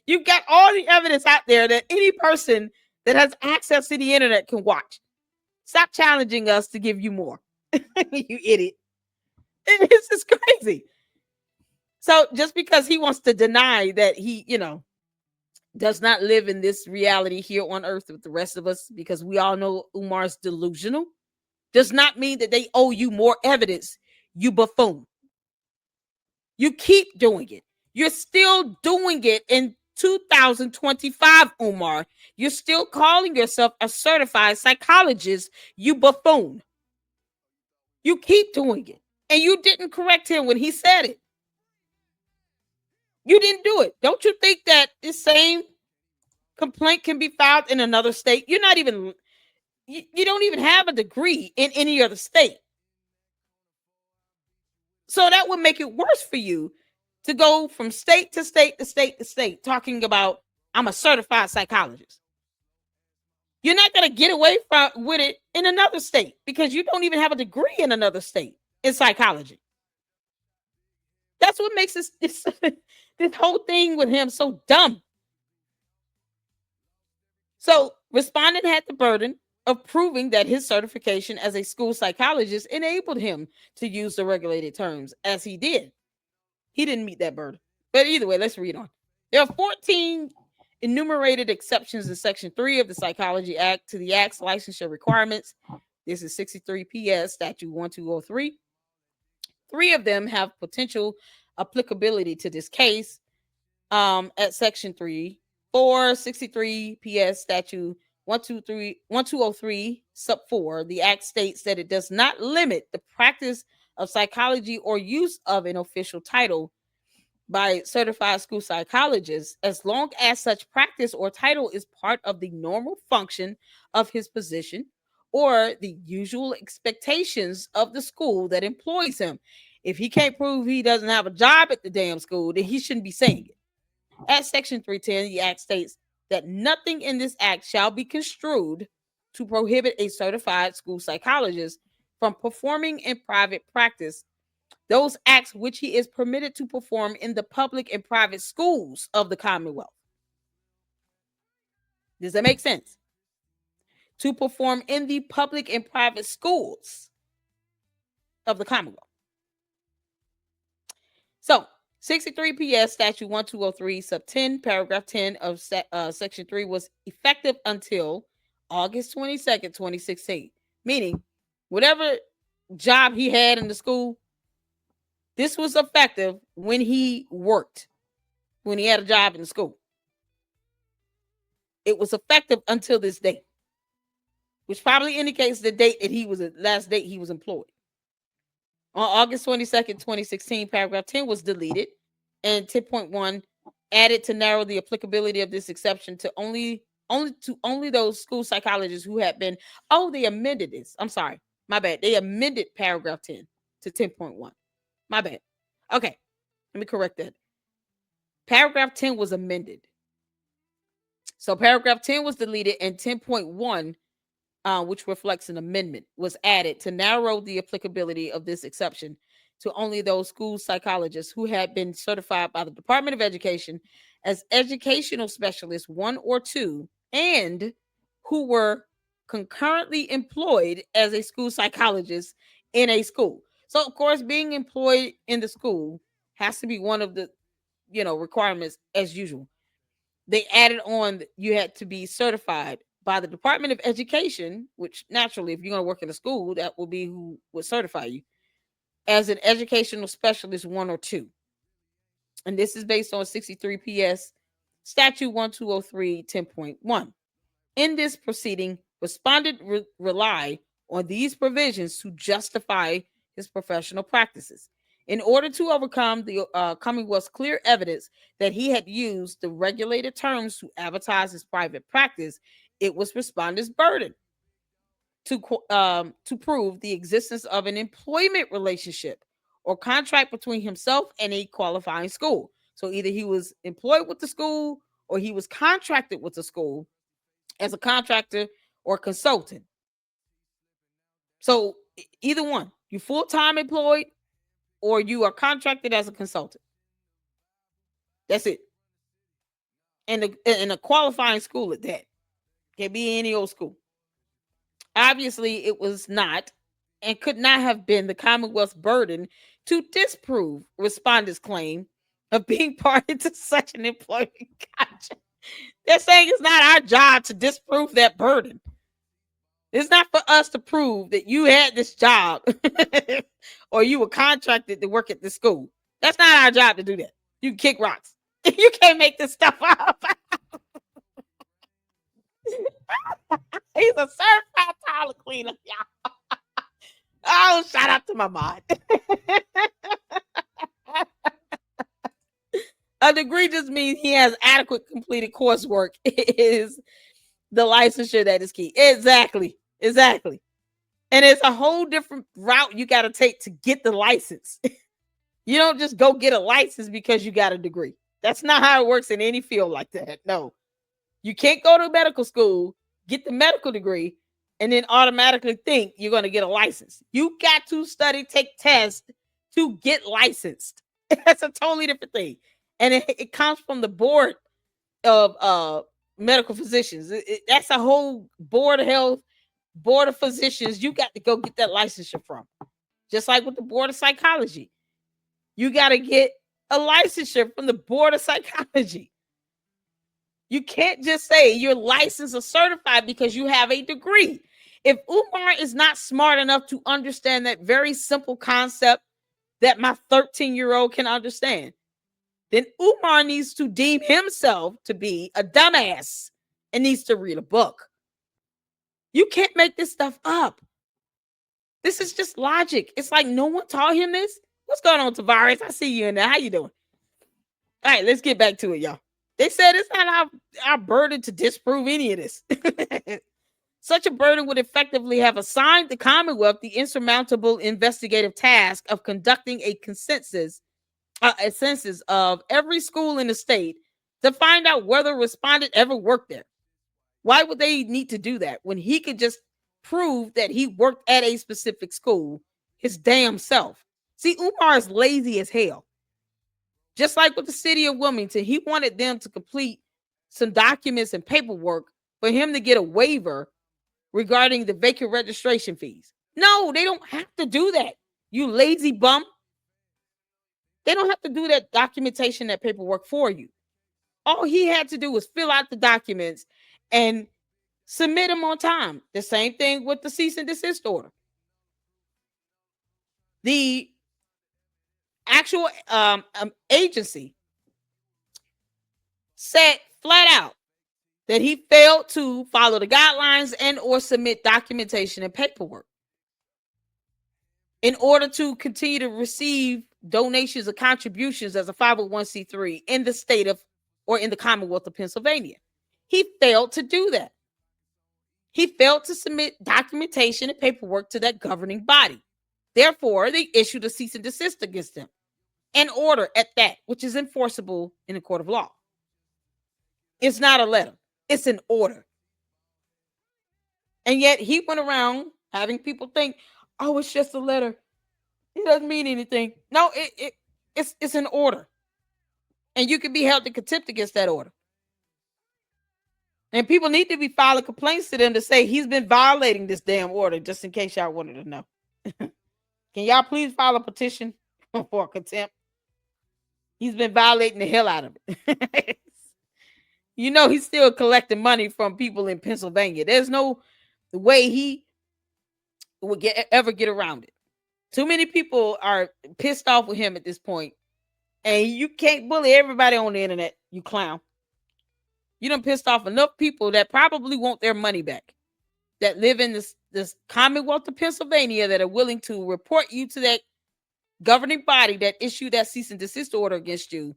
Speaker 1: you've got all the evidence out there that any person that has access to the internet can watch. Stop challenging us to give you more. You idiot. This is crazy. So just because he wants to deny that he, does not live in this reality here on earth with the rest of us, because we all know Umar's delusional, does not mean that they owe you more evidence, you buffoon. You keep doing it. You're still doing it in 2025, Umar. You're still calling yourself a certified psychologist, you buffoon. You keep doing it. And you didn't correct him when he said it. You didn't do it. Don't you think that this same complaint can be filed in another state? You're not even, you don't even have a degree in any other state. So that would make it worse for you to go from state to state to state to state talking about, I'm a certified psychologist. You're not going to get away with it in another state because you don't even have a degree in another state in psychology. That's what makes this whole thing with him so dumb. So, respondent had the burden of proving that his certification as a school psychologist enabled him to use the regulated terms as he did. He didn't meet that burden. But either way, let's read on. There are 14 enumerated exceptions in Section 3 of the Psychology Act to the Act's licensure requirements. This is 63 PS Statute 1203. 3 of them have potential applicability to this case. At Section 3, 463 PS Statute 1203 Sub 4, the Act states that it does not limit the practice of psychology or use of an official title by certified school psychologists as long as such practice or title is part of the normal function of his position or the usual expectations of the school that employs him. If he can't prove he doesn't have a job at the damn school, then he shouldn't be saying it. At Section 310, the Act states that nothing in this Act shall be construed to prohibit a certified school psychologist from performing in private practice those acts which he is permitted to perform in the public and private schools of the Commonwealth. Does that make sense? To perform in the public and private schools of the Commonwealth. So, 63 PS Statute 1203 Sub 10, Paragraph 10 of Section 3 was effective until August 22nd, 2016, meaning Whatever job he had in the school, this was effective when he worked, when he had a job in the school. It was effective until this date, which probably indicates the date that he was the last date he was employed. On August 22nd, 2016, paragraph 10 was deleted and 10.1 added to narrow the applicability of this exception to only those school psychologists who had been. Oh, they amended this. I'm sorry. My bad. They amended paragraph 10 to 10.1. My bad. Okay. Let me correct that. Paragraph 10 was amended. So paragraph 10 was deleted and 10.1, which reflects an amendment, was added to narrow the applicability of this exception to only those school psychologists who had been certified by the Department of Education as educational specialists 1 or 2 and who were concurrently employed as a school psychologist in a school. So, of course, being employed in the school has to be one of the requirements as usual. They added on that you had to be certified by the Department of Education, which naturally, if you're going to work in a school, that will be who would certify you as an educational specialist 1 or 2. And this is based on 63 PS Statute 1203 10.1. In this proceeding, respondent rely on these provisions to justify his professional practices. In order to overcome the Commonwealth's clear evidence that he had used the regulated terms to advertise his private practice, it was respondent's burden to prove the existence of an employment relationship or contract between himself and a qualifying school. So either he was employed with the school or he was contracted with the school as a contractor or consultant. So either one, you full-time employed or you are contracted as a consultant. That's it. And a qualifying school at that. Can be any old school. Obviously, it was not and could not have been the Commonwealth's burden to disprove respondent's claim of being party to such an employment contract. They're saying it's not our job to disprove that burden. It's not for us to prove that you had this job or you were contracted to work at this school. That's not our job to do that. You can kick rocks. You can't make this stuff up. He's a certified toilet cleaner, y'all. Oh, shout out to my mod. A degree just means he has adequate completed coursework. Is the licensure that is key. Exactly. And it's a whole different route you got to take to get the license. You don't just go get a license because you got a degree. That's not how it works in any field like that. No. You can't go to medical school, get the medical degree, and then automatically think you're going to get a license. You got to study, take tests to get licensed. That's a totally different thing. And it comes from the board of medical physicians. That's a whole board of health, board of physicians. You got to go get that licensure from. Just like with the board of psychology. You got to get a licensure from the board of psychology. You can't just say you're licensed or certified because you have a degree. If Umar is not smart enough to understand that very simple concept that my 13-year-old can understand, then Umar needs to deem himself to be a dumbass and needs to read a book. You can't make this stuff up. This is just logic. It's like no one taught him this. What's going on, Tavares? I see you in there. How you doing? All right, let's get back to it, y'all. They said it's not our burden to disprove any of this. Such a burden would effectively have assigned the Commonwealth the insurmountable investigative task of conducting a census of every school in the state to find out whether a respondent ever worked there. Why would they need to do that when he could just prove that he worked at a specific school his damn self? See, Umar is lazy as hell. Just like with the city of Wilmington, he wanted them to complete some documents and paperwork for him to get a waiver regarding the vacant registration fees. No, they don't have to do that. You lazy bum. They don't have to do that documentation, that paperwork for you. All he had to do was fill out the documents and submit them on time. The same thing with the cease and desist order. The actual agency said flat out that he failed to follow the guidelines and or submit documentation and paperwork in order to continue to receive donations or contributions as a 501c3 in the state of or in the Commonwealth of Pennsylvania. He failed to do that. He failed to submit documentation and paperwork to that governing body. Therefore, they issued a cease and desist against him. An order at that, which is enforceable in a court of law. It's not a letter. It's an order. And yet he went around having people think, oh, it's just a letter. It doesn't mean anything. No, it's an order. And you can be held in contempt against that order. And people need to be filing complaints to them to say he's been violating this damn order, just in case y'all wanted to know. Can y'all please file a petition for contempt? He's been violating the hell out of it. You know, he's still collecting money from people in Pennsylvania. There's no way he would ever get around it. Too many people are pissed off with him at this point. And you can't bully everybody on the internet, you clown. You done pissed off enough people that probably want their money back, that live in this Commonwealth of Pennsylvania, that are willing to report you to that governing body that issued that cease and desist order against you,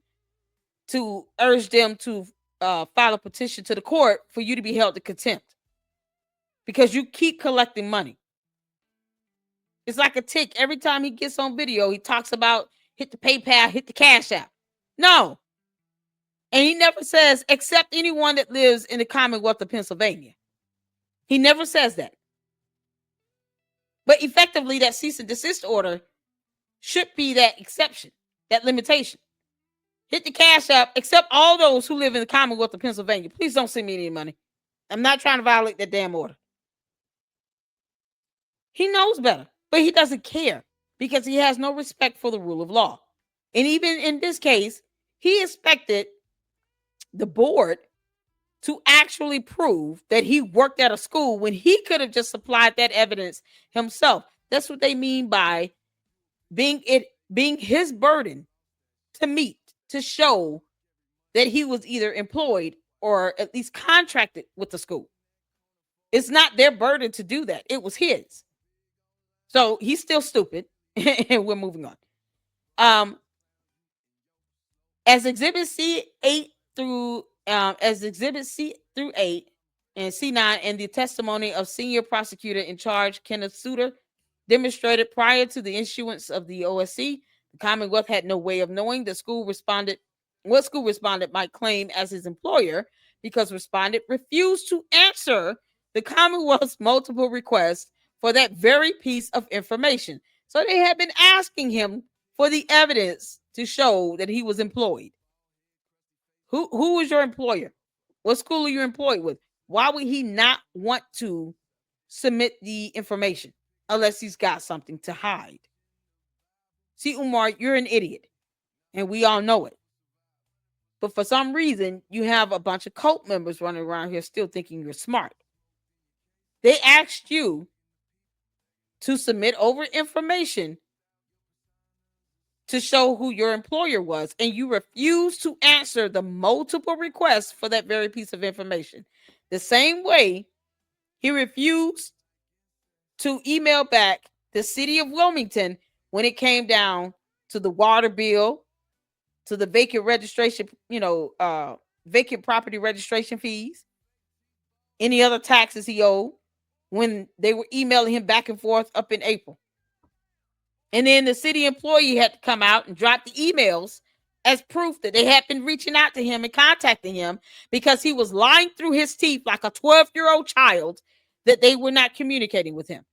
Speaker 1: to urge them to file a petition to the court for you to be held in contempt because you keep collecting money. It's like a tick. Every time he gets on video, he talks about hit the PayPal, hit the Cash App. No. And he never says, except anyone that lives in the Commonwealth of Pennsylvania. He never says that. But effectively, that cease and desist order should be that exception, that limitation. Hit the Cash App, except all those who live in the Commonwealth of Pennsylvania. Please don't send me any money. I'm not trying to violate that damn order. He knows better, but he doesn't care because he has no respect for the rule of law. And even in this case, he expected the board to actually prove that he worked at a school when he could have just supplied that evidence himself. That's what they mean by being his burden to meet, to show that he was either employed or at least contracted with the school. It's not their burden to do that. It was his. So he's still stupid, and we're moving on. As Exhibit C8 through Exhibit C through 8 and C9, and the testimony of senior prosecutor in charge Kenneth Suter demonstrated prior to the issuance of the OSC, the Commonwealth had no way of knowing what school respondent might claim as his employer, because respondent refused to answer the Commonwealth's multiple requests for that very piece of information. So they had been asking him for the evidence to show that he was employed. Who was your employer? What school are you employed with? Why would he not want to submit the information unless he's got something to hide? See, Umar, you're an idiot, and we all know it. But for some reason, you have a bunch of cult members running around here still thinking you're smart. They asked you to submit over information to show who your employer was, and you refused to answer the multiple requests for that very piece of information. The same way he refused to email back the city of Wilmington when it came down to the water bill, to the vacant registration, vacant property registration fees, any other taxes he owed, when they were emailing him back and forth up in April. And then the city employee had to come out and drop the emails as proof that they had been reaching out to him and contacting him because he was lying through his teeth like a 12-year-old child that they were not communicating with him.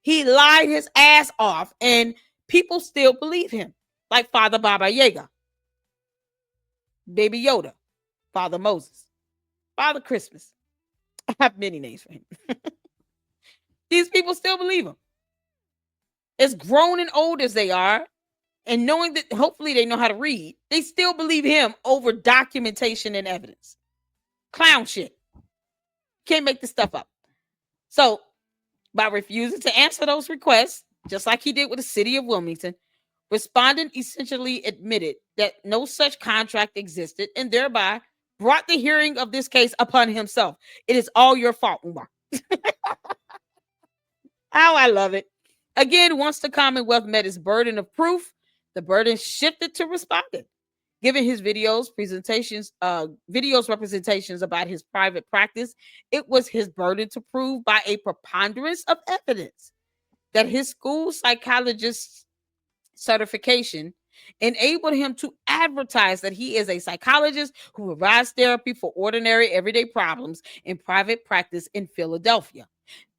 Speaker 1: He lied his ass off, and people still believe him, like Father Baba Yaga, Baby Yoda, Father Moses, Father Christmas. I have many names for him. These people still believe him. As grown and old as they are, and knowing that hopefully they know how to read, they still believe him over documentation and evidence. Clown shit. Can't make this stuff up. So, by refusing to answer those requests, just like he did with the city of Wilmington, respondent essentially admitted that no such contract existed and thereby brought the hearing of this case upon himself. It is all your fault, Umar. Oh, I love it. Again, once the Commonwealth met its burden of proof, the burden shifted to respondent. Given his videos representations about his private practice, it was his burden to prove by a preponderance of evidence that his school psychologist certification enabled him to advertise that he is a psychologist who provides therapy for ordinary everyday problems in private practice in Philadelphia.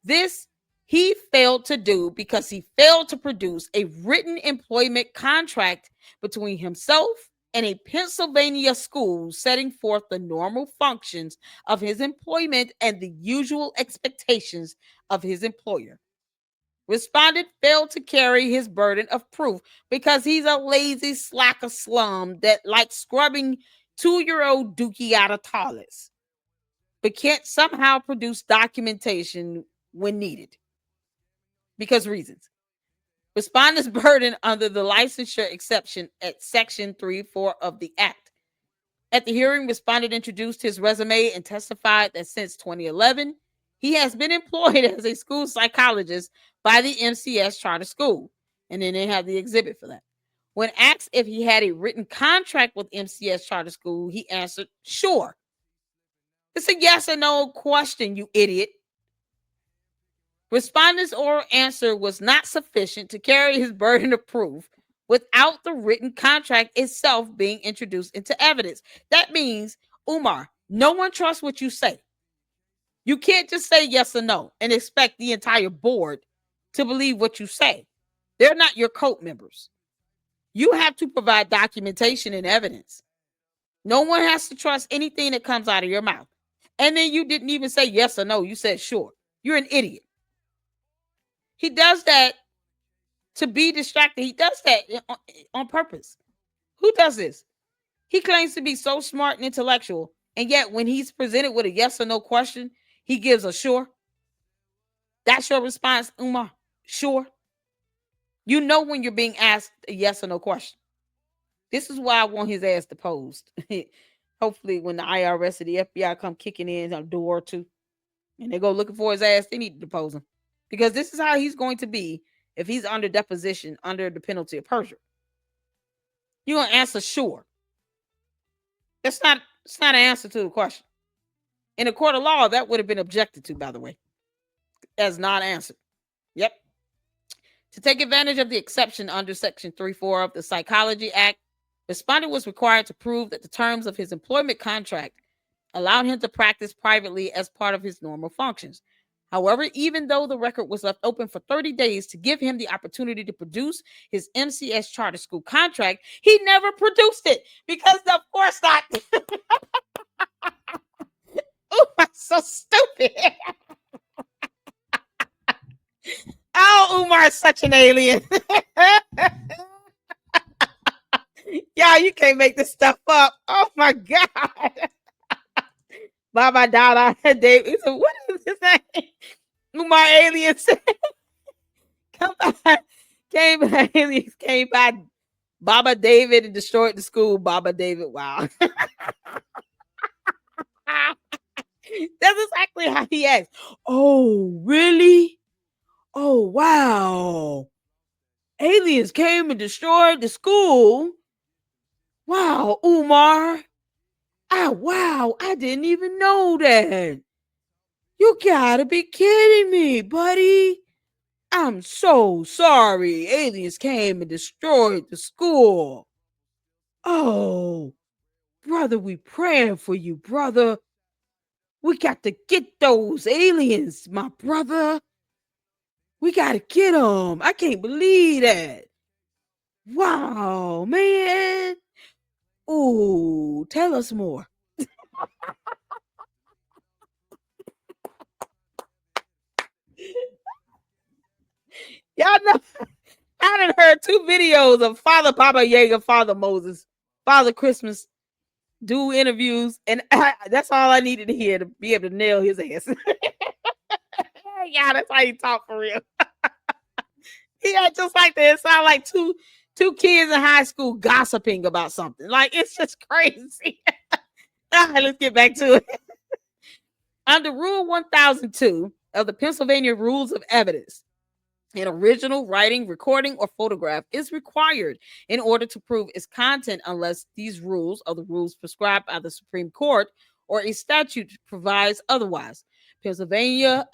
Speaker 1: This he failed to do because he failed to produce a written employment contract between himself and a Pennsylvania school setting forth the normal functions of his employment and the usual expectations of his employer. Respondent failed to carry his burden of proof because he's a lazy slacker slum that likes scrubbing 2-year-old Dookie out of toilets, but can't somehow produce documentation when needed. Because reasons. Respondent's burden under the licensure exception at Section 3.4 of the Act. At the hearing, respondent introduced his resume and testified that since 2011, he has been employed as a school psychologist by the MCS charter school. And then they have the exhibit for that. When asked if he had a written contract with MCS charter school, he answered, sure. It's a yes or no question, you idiot. Respondent's oral answer was not sufficient to carry his burden of proof without the written contract itself being introduced into evidence. That means, Umar, no one trusts what you say. You can't just say yes or no and expect the entire board to believe what you say. They're not your cult members. You have to provide documentation and evidence. No one has to trust anything that comes out of your mouth. And then you didn't even say yes or no. You said sure. You're an idiot. He does that to be distracted. He does that on purpose. Who does this? He claims to be so smart and intellectual, and yet when he's presented with a yes or no question, he gives a sure. That's your response, Umar? Sure. You know when you're being asked a yes or no question. This is why I want his ass deposed. Hopefully when the IRS or the FBI come kicking in a door or two and they go looking for his ass, they need to depose him. Because this is how he's going to be if he's under deposition under the penalty of perjury. You're going to answer sure. It's not an answer to the question. In a court of law, that would have been objected to, by the way, as not answered. Yep. To take advantage of the exception under Section 3.4 of the Psychology Act, respondent was required to prove that the terms of his employment contract allowed him to practice privately as part of his normal functions. However, even though the record was left open for 30 days to give him the opportunity to produce his MCS charter school contract, he never produced it because, of course not. Oh, I'm so stupid. Oh, Umar is such an alien. Y'all, you can't make this stuff up. Oh, my God. Baba Dada David. What is his name? Umar aliens. Come by. Aliens came by Baba David and destroyed the school. Baba David. Wow. That's exactly how he acts. Oh, really? Oh, wow. Aliens came and destroyed the school. Wow, Umar. Wow, I didn't even know that. You gotta be kidding me, buddy. I'm so sorry. Aliens came and destroyed the school. Oh, brother, we praying for you, brother. We got to get those aliens, my brother. We got to get them. I can't believe that. Wow, man. Ooh, tell us more. Y'all know, I done heard 2 videos of Father Baba Yaga, Father Moses, Father Christmas do interviews, and that's all I needed to hear to be able to nail his ass. Yeah, that's how you talk for real. Yeah, just like that. It sounds like two kids in high school gossiping about something. Like it's just crazy. All right, let's get back to it. Under Rule 1002 of the Pennsylvania Rules of Evidence, an original writing, recording, or photograph is required in order to prove its content unless these rules are the rules prescribed by the Supreme Court or a statute provides otherwise. Pennsylvania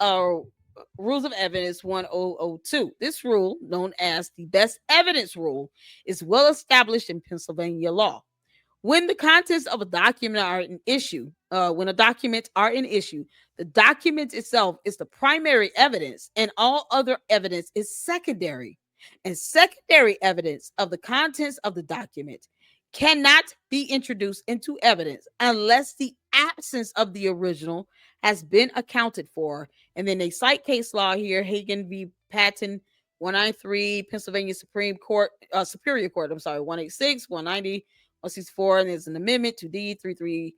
Speaker 1: Rules of Evidence 1002. This rule, known as the best evidence rule, is well established in Pennsylvania law. When the contents of a document are an issue, when a document are an issue, the document itself is the primary evidence, and all other evidence is secondary. And secondary evidence of the contents of the document cannot be introduced into evidence unless the absence of the original has been accounted for. And then they cite case law here, Hagen v. Patton, 193, Pennsylvania Supreme Court, Superior Court, I'm sorry, 186, 190, 164, and there's an amendment to D 33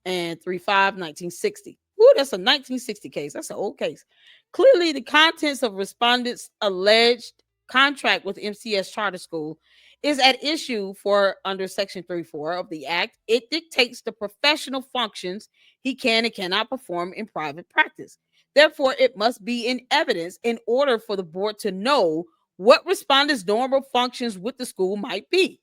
Speaker 1: and 35, 1960. Ooh, that's a 1960 case. That's an old case. Clearly, the contents of respondents' alleged contract with MCS Charter School is at issue for under Section 34 of the Act. It dictates the professional functions he can and cannot perform in private practice. Therefore, it must be in evidence in order for the board to know what respondents' normal functions with the school might be.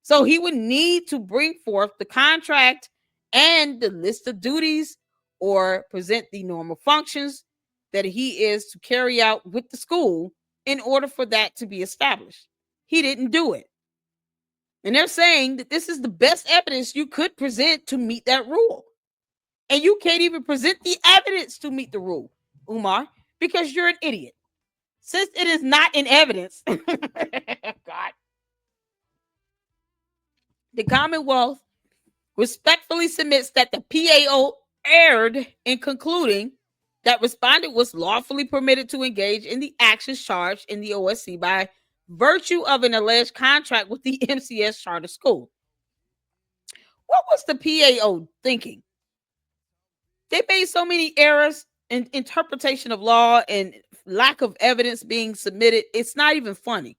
Speaker 1: So he would need to bring forth the contract and the list of duties or present the normal functions that he is to carry out with the school in order for that to be established. He didn't do it. And they're saying that this is the best evidence you could present to meet that rule. And you can't even present the evidence to meet the rule, Umar, because you're an idiot. Since it is not in evidence, God, the Commonwealth respectfully submits that the PAO erred in concluding that respondent was lawfully permitted to engage in the actions charged in the OSC by virtue of an alleged contract with the MCS Charter School. What was the PAO thinking? They made so many errors in interpretation of law and lack of evidence being submitted. It's not even funny.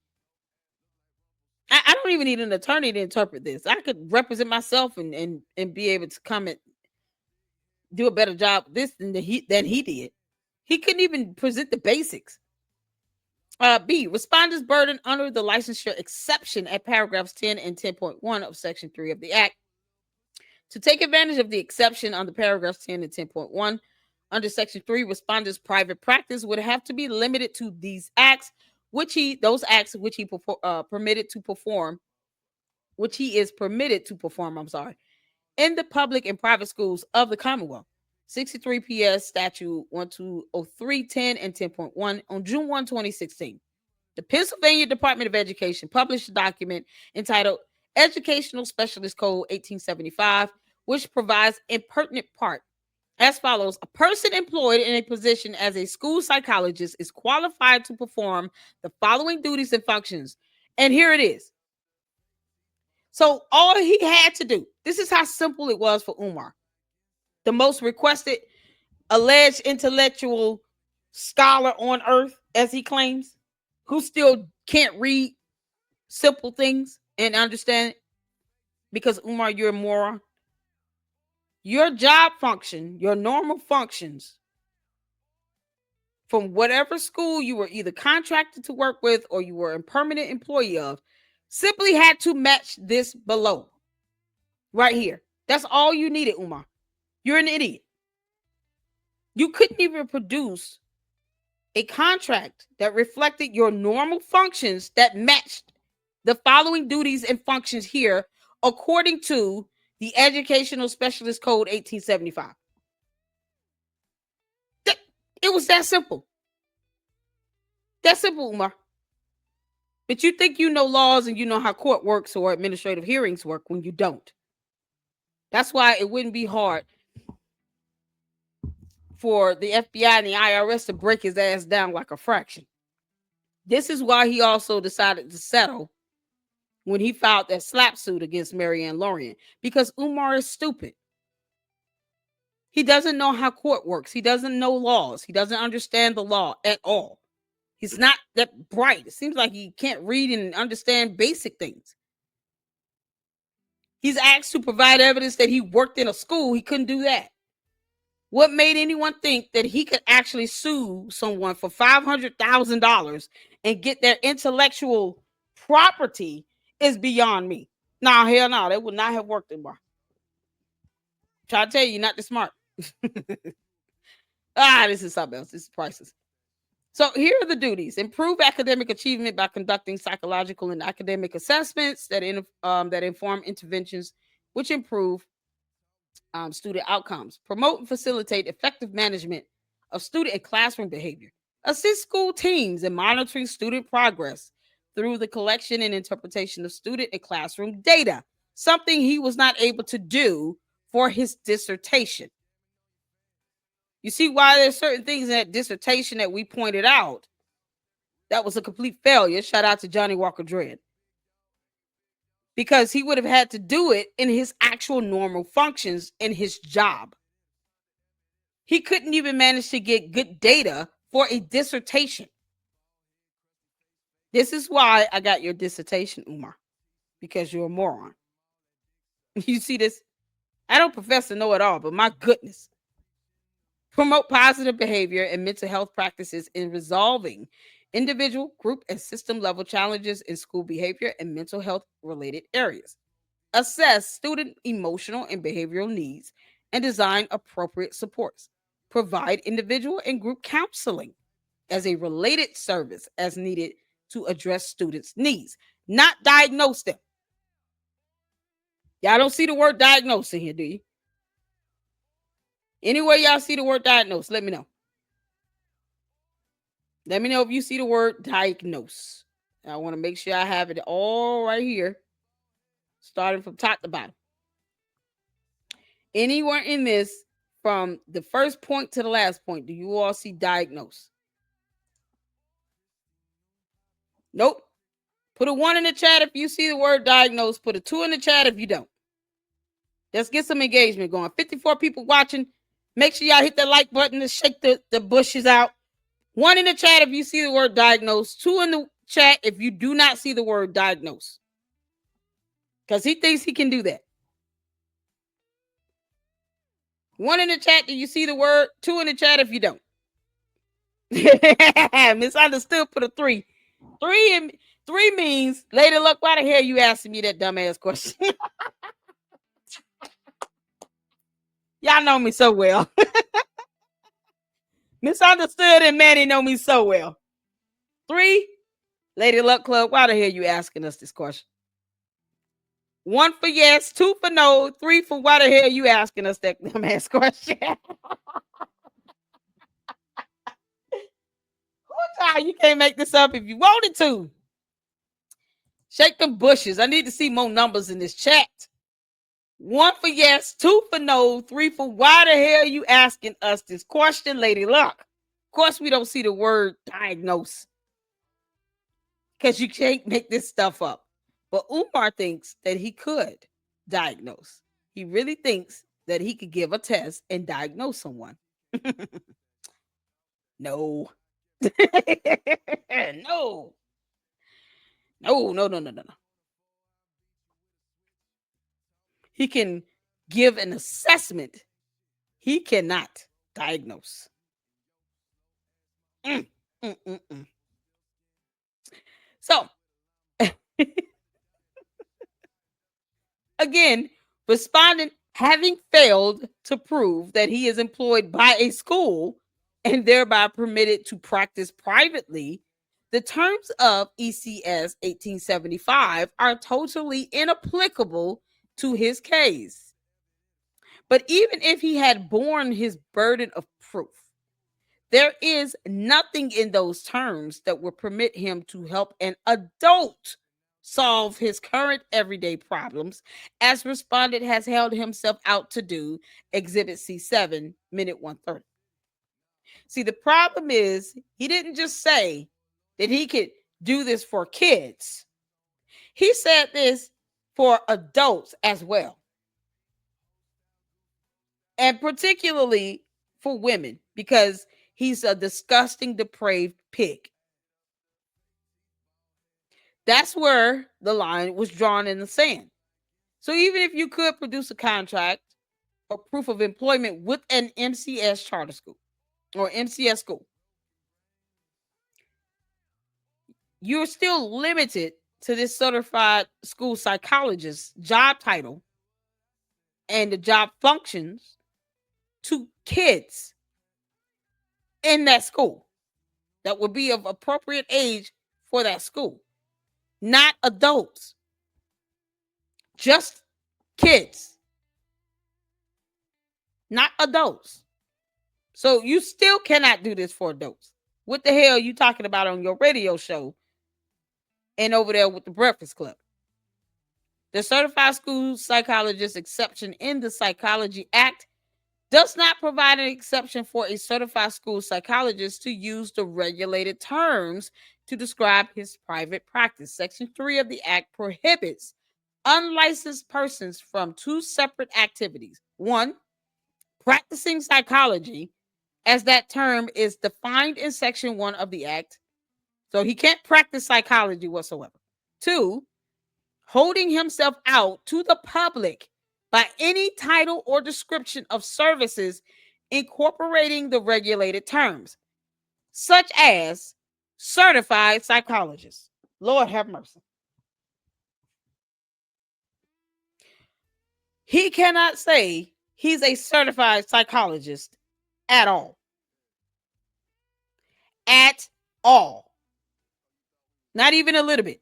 Speaker 1: I don't even need an attorney to interpret this. I could represent myself and be able to come and do a better job this than he did. He couldn't even present the basics. B. Respondents' burden under the licensure exception at paragraphs 10 and 10.1 of Section 3 of the Act. To take advantage of the exception under paragraphs 10 and 10.1, under Section 3, respondents' private practice would have to be limited to these acts, those acts which he permitted to perform, which he is permitted to perform, in the public and private schools of the Commonwealth. 63 PS Statute 120310 and 10.1 on June 1, 2016. The Pennsylvania Department of Education published a document entitled Educational Specialist Code 1875, which provides a pertinent part as follows. A person employed in a position as a school psychologist is qualified to perform the following duties and functions. And here it is. So all he had to do, this is how simple it was for Umar, the most requested alleged intellectual scholar on earth, as he claims, who still can't read simple things and understand it, because Umar, you're a moron. Your job function, your normal functions from whatever school you were either contracted to work with or you were a permanent employee of, simply had to match this below. Right here. That's all you needed, Umar. You're an idiot. You couldn't even produce a contract that reflected your normal functions that matched the following duties and functions here according to the Educational Specialist Code 1875. It was that simple. That simple, Umar. But you think you know laws and you know how court works or administrative hearings work when you don't. That's why it wouldn't be hard for the FBI and the IRS to break his ass down like a fraction. This is why he also decided to settle when he filed that slap suit against Marianne Lorien, because Umar is stupid. He doesn't know how court works. He doesn't know laws. He doesn't understand the law at all. He's not that bright. It seems like he can't read and understand basic things. He's asked to provide evidence that he worked in a school. He couldn't do that. What made anyone think that he could actually sue someone for $500,000 and get their intellectual property is beyond me. Nah, hell no, that would not have worked anymore. Try to tell you, you're not this smart. This is something else. This is priceless. So here are the duties: improve academic achievement by conducting psychological and academic assessments that inform interventions which improve student outcomes. Promote and facilitate effective management of student and classroom behavior. Assist school teams in monitoring student progress through the collection and interpretation of student and classroom data, something he was not able to do for his dissertation. You see why there's certain things in that dissertation that we pointed out that was a complete failure. Shout out to Johnny Walker Dredd. Because he would have had to do it in his actual normal functions in his job. He couldn't even manage to get good data for a dissertation. This is why I got your dissertation, Umar, because you're a moron. You see this? I don't profess to know it all, but my goodness. Promote positive behavior and mental health practices in resolving individual, group, and system level challenges in school behavior and mental health related areas. Assess student emotional and behavioral needs and design appropriate supports. Provide individual and group counseling as a related service as needed to address students' needs, not diagnose them. Y'all don't see the word diagnose in here, do you? Anywhere y'all see the word diagnose, let me know. Let me know if you see the word diagnose. I want to make sure I have it all right here, starting from top to bottom. Anywhere in this, from the first point to the last point, do you all see diagnose? Nope. Put a 1 in the chat if you see the word diagnose. Put a 2 in the chat if you don't. Let's get some engagement going. 54 people watching. Make sure y'all hit the like button to shake the bushes out. 1 in the chat if you see the word diagnose. 2 in the chat if you do not see the word diagnose. Because he thinks he can do that. 1 in the chat, do you see the word? 2 in the chat if you don't. Misunderstood, put a 3. 3 means, Lady Luck, why the hell you asking me that dumbass question? Y'all know me so well. Misunderstood and Manny know me so well. 3, Lady Luck Club, why the hell you asking us this question? 1 for yes, 2 for no, 3 for why the hell you asking us that dumbass question? You can't make this up if you wanted to. Shake them bushes. I need to see more numbers in this chat. 1 for yes, 2 for no, 3 for why the hell you asking us this question, Lady Luck? Of course, we don't see the word diagnose because you can't make this stuff up. But Umar thinks that he could diagnose. He really thinks that he could give a test and diagnose someone. No. No. No. He can give an assessment. He cannot diagnose. So, again, respondent having failed to prove that he is employed by a school and thereby permitted to practice privately, the terms of ECS 1875 are totally inapplicable to his case. But even if he had borne his burden of proof, there is nothing in those terms that would permit him to help an adult solve his current everyday problems, as respondent has held himself out to do, Exhibit C7, minute 130. See, the problem is he didn't just say that he could do this for kids. He said this for adults as well. And particularly for women, because he's a disgusting, depraved pig. That's where the line was drawn in the sand. So even if you could produce a contract or proof of employment with an MCS charter school or MCS school, you're still limited to this certified school psychologist job title and the job functions to kids in that school that would be of appropriate age for that school, not adults, just kids, not adults. So you still cannot do this for adults. What the hell are you talking about on your radio show and over there with the Breakfast Club? The certified school psychologist exception in the Psychology Act does not provide an exception for a certified school psychologist to use the regulated terms to describe his private practice. Section 3 of the Act prohibits unlicensed persons from two separate activities. One, practicing psychology, as that term is defined in Section 1 of the Act. So he can't practice psychology whatsoever. Two, holding himself out to the public by any title or description of services incorporating the regulated terms, such as certified psychologist. Lord have mercy. He cannot say he's a certified psychologist at all. At all. Not even a little bit.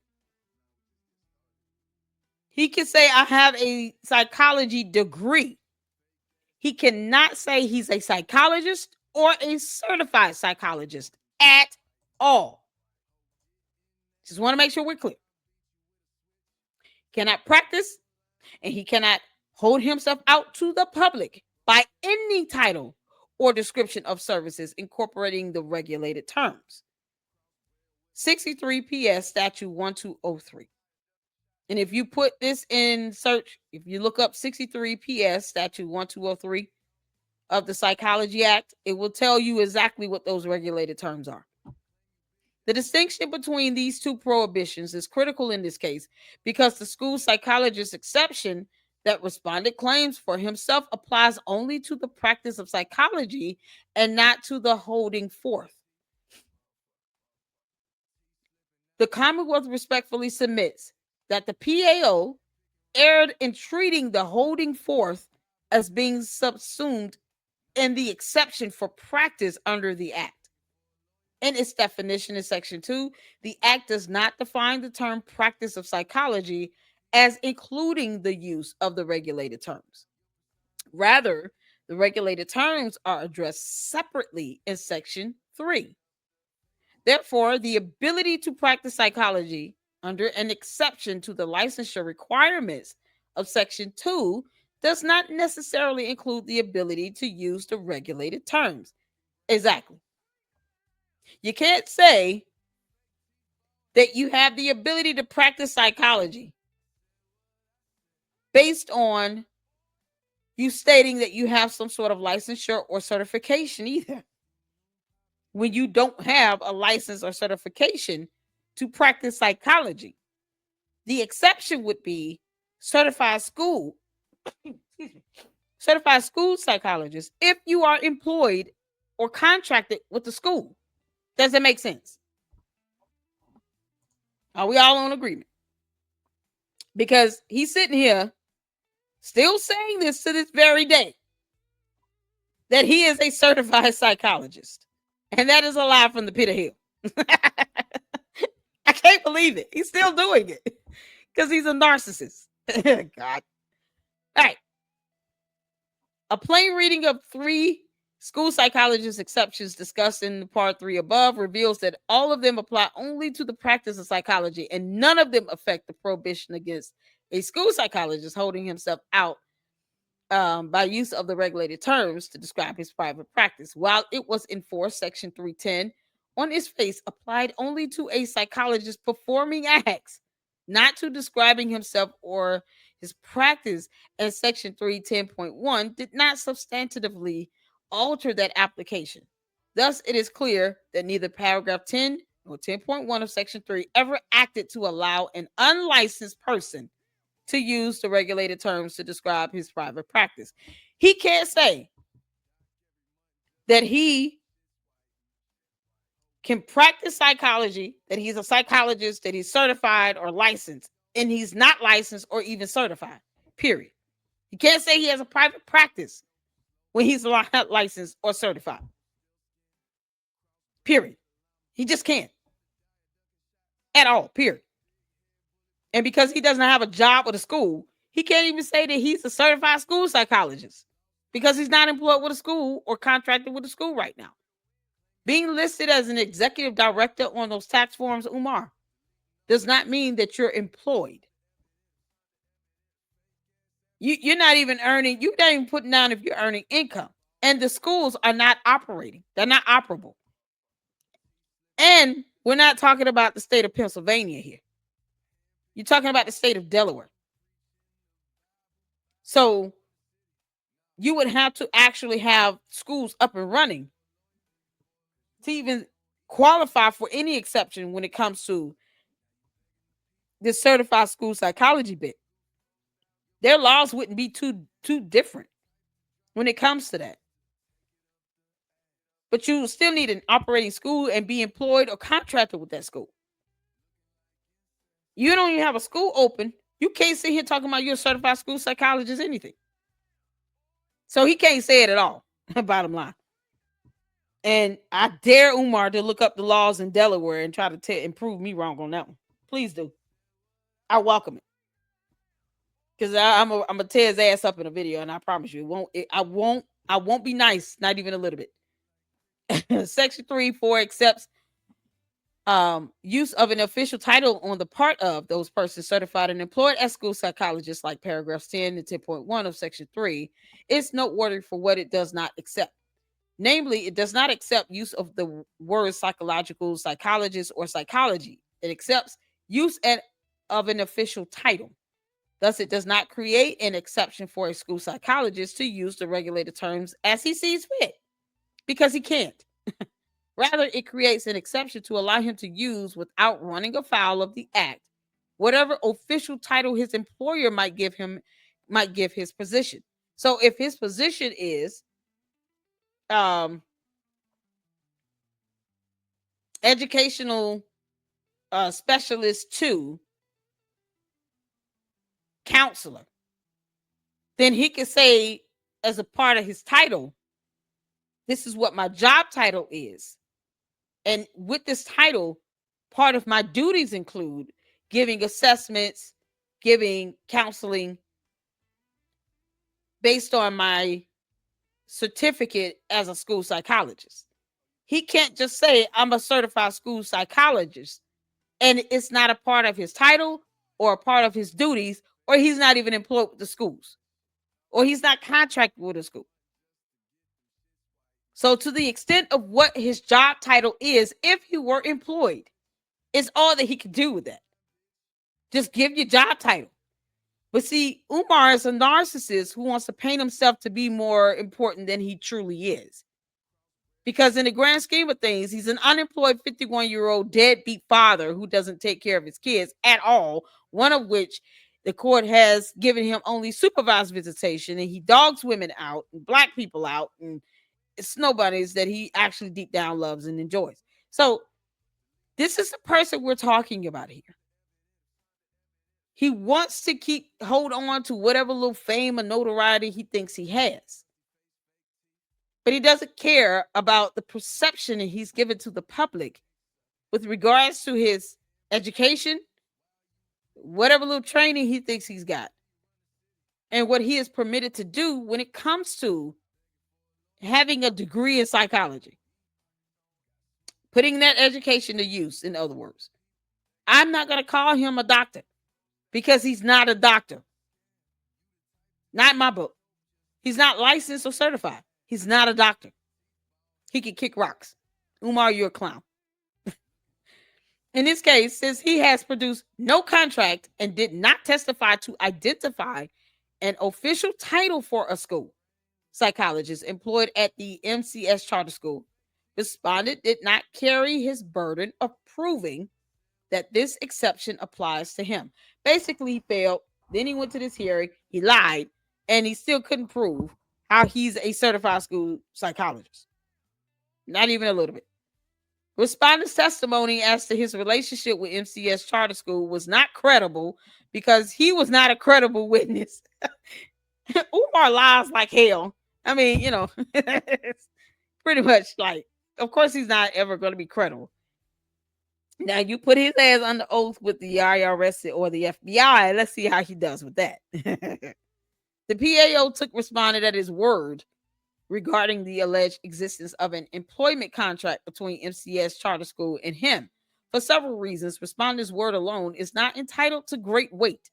Speaker 1: He can say, I have a psychology degree. He cannot say he's a psychologist or a certified psychologist at all. Just want to make sure we're clear. Cannot practice, and he cannot hold himself out to the public by any title or description of services incorporating the regulated terms. 63 PS Statute 1203. And if you put this in search, if you look up 63 PS Statute 1203 of the Psychology Act, it will tell you exactly what those regulated terms are. The distinction between these two prohibitions is critical in this case because the school psychologist exception that respondent claims for himself applies only to the practice of psychology and not to the holding forth. The Commonwealth respectfully submits that the PAO erred in treating the holding forth as being subsumed in the exception for practice under the Act. In its definition in Section 2, the Act does not define the term practice of psychology as including the use of the regulated terms. Rather, the regulated terms are addressed separately in Section 3. Therefore, the ability to practice psychology under an exception to the licensure requirements of Section 2 does not necessarily include the ability to use the regulated terms. Exactly. You can't say that you have the ability to practice psychology based on you stating that you have some sort of licensure or certification either, when you don't have a license or certification to practice psychology. The exception would be certified school certified school psychologist if you are employed or contracted with the school. Does it make sense? Are we all on agreement? Because he's sitting here still saying this to this very day, that he is a certified psychologist. And that is a lie from the pit of hell. I can't believe it. He's still doing it because he's a narcissist. God. All right. A plain reading of 3 school psychologist exceptions discussed in part 3 above reveals that all of them apply only to the practice of psychology, and none of them affect the prohibition against a school psychologist holding himself out by use of the regulated terms to describe his private practice. While it was enforced, Section 310 on its face applied only to a psychologist performing acts, not to describing himself or his practice, and Section 310.1 did not substantively alter that application. Thus, it is clear that neither paragraph 10 or 10.1 of Section 3 ever acted to allow an unlicensed person to use the regulated terms to describe his private practice. He can't say that he can practice psychology, that he's a psychologist, that he's certified or licensed, and he's not licensed or even certified, period. He can't say he has a private practice when he's not licensed or certified, period. He just can't at all, period. And because he doesn't have a job with a school, he can't even say that he's a certified school psychologist because he's not employed with a school or contracted with a school right now. Being listed as an executive director on those tax forms, Umar, does not mean that you're employed. You're not even earning, you're not even putting down if you're earning income. And the schools are not operating, they're not operable. And we're not talking about the state of Pennsylvania here. You're talking about the state of Delaware. So you would have to actually have schools up and running to even qualify for any exception when it comes to this certified school psychology bit. Their laws wouldn't be too different when it comes to that. But you still need an operating school and be employed or contracted with that school. You don't even have a school open. You can't sit here talking about you're a certified school psychologist, anything. So he can't say it at all, bottom line. And I dare Umar to look up the laws in Delaware and try to and prove me wrong on that one. Please do. I welcome it. Because I'm gonna tear his ass up in a video, and I promise you, I won't be nice, not even a little bit. Section 3.4 accepts use of an official title on the part of those persons certified and employed as school psychologists, like paragraphs 10 and 10.1 of Section 3, is noteworthy for what it does not accept. Namely, it does not accept use of the word psychological, psychologist, or psychology. It accepts use of an official title. Thus, it does not create an exception for a school psychologist to use the regulated terms as he sees fit, because he can't. Rather, it creates an exception to allow him to use, without running afoul of the act, whatever official title his employer might give his position. So if his position is educational specialist 2 counselor, then he can say, as a part of his title, this is what my job title is. And with this title, part of my duties include giving assessments, giving counseling based on my certificate as a school psychologist. He can't just say, I'm a certified school psychologist, and it's not a part of his title or a part of his duties, or he's not even employed with the schools, or he's not contracted with a school. So to the extent of what his job title is, if he were employed, it's all that he could do with that. Just give your job title. But see, Umar is a narcissist who wants to paint himself to be more important than he truly is. Because in the grand scheme of things, he's an unemployed 51-year-old deadbeat father who doesn't take care of his kids at all, one of which the court has given him only supervised visitation, and he dogs women out and black people out, and it's nobodies that he actually deep down loves and enjoys. So this is the person we're talking about here. He wants to hold on to whatever little fame or notoriety he thinks he has. But he doesn't care about the perception that he's given to the public with regards to his education, whatever little training he thinks he's got, and what he is permitted to do when it comes to having a degree in psychology. Putting that education to use, in other words. I'm not going to call him a doctor because he's not a doctor. Not in my book. He's not licensed or certified. He's not a doctor. He can kick rocks. Umar, you're a clown. In this case, since he has produced no contract and did not testify to identify an official title for a school psychologist employed at the MCS charter school, Respondent did not carry his burden of proving that this exception applies to him. Basically, he failed. Then he went to this hearing, he lied, and he still couldn't prove how he's a certified school psychologist. Not even a little bit. Respondent's testimony as to his relationship with MCS Charter School was not credible because he was not a credible witness. Umar lies like hell. I mean, it's pretty much like, of course, he's not ever going to be credible. Now, you put his ass under oath with the IRS or the FBI. Let's see how he does with that. The PAO took respondent at his word regarding the alleged existence of an employment contract between MCS Charter School and him. For several reasons, respondent's word alone is not entitled to great weight.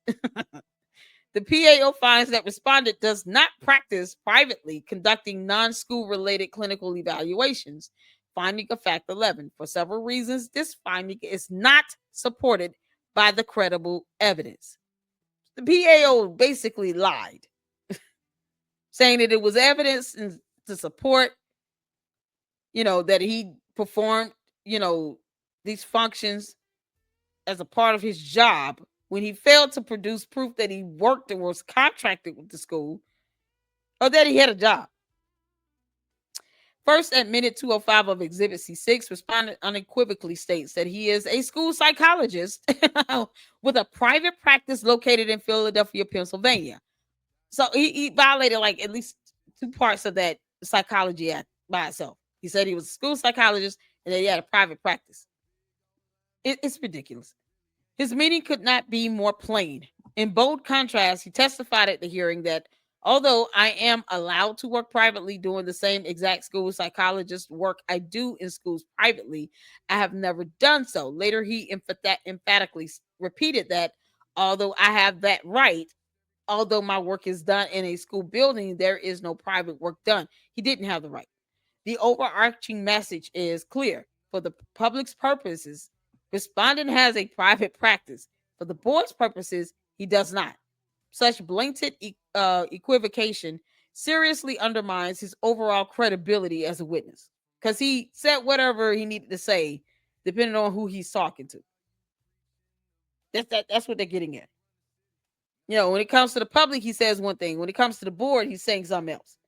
Speaker 1: The PAO finds that respondent does not practice privately conducting non-school related clinical evaluations. Finding of fact 11. For several reasons, this finding is not supported by the credible evidence. The PAO basically lied, saying that it was evidence to support, that he performed, these functions as a part of his job when he failed to produce proof that he worked or was contracted with the school or that he had a job. First, at minute 205 of Exhibit C6, respondent unequivocally states that he is a school psychologist with a private practice located in Philadelphia, Pennsylvania. So he violated like at least two parts of that Psychology Act by itself. He said he was a school psychologist and that he had a private practice. It's ridiculous. His meaning could not be more plain. In bold contrast, he testified at the hearing that although I am allowed to work privately doing the same exact school psychologist work I do in schools privately, I have never done so. Later, he emphatically repeated that although I have that right, although my work is done in a school building, there is no private work done. He didn't have the right. The overarching message is clear. For the public's purposes, respondent has a private practice. For the board's purposes, he does not. Such blatant equivocation seriously undermines his overall credibility as a witness because he said whatever he needed to say depending on who he's talking to. That's what they're getting at. When it comes to the public, he says one thing. When it comes to the board, he's saying something else.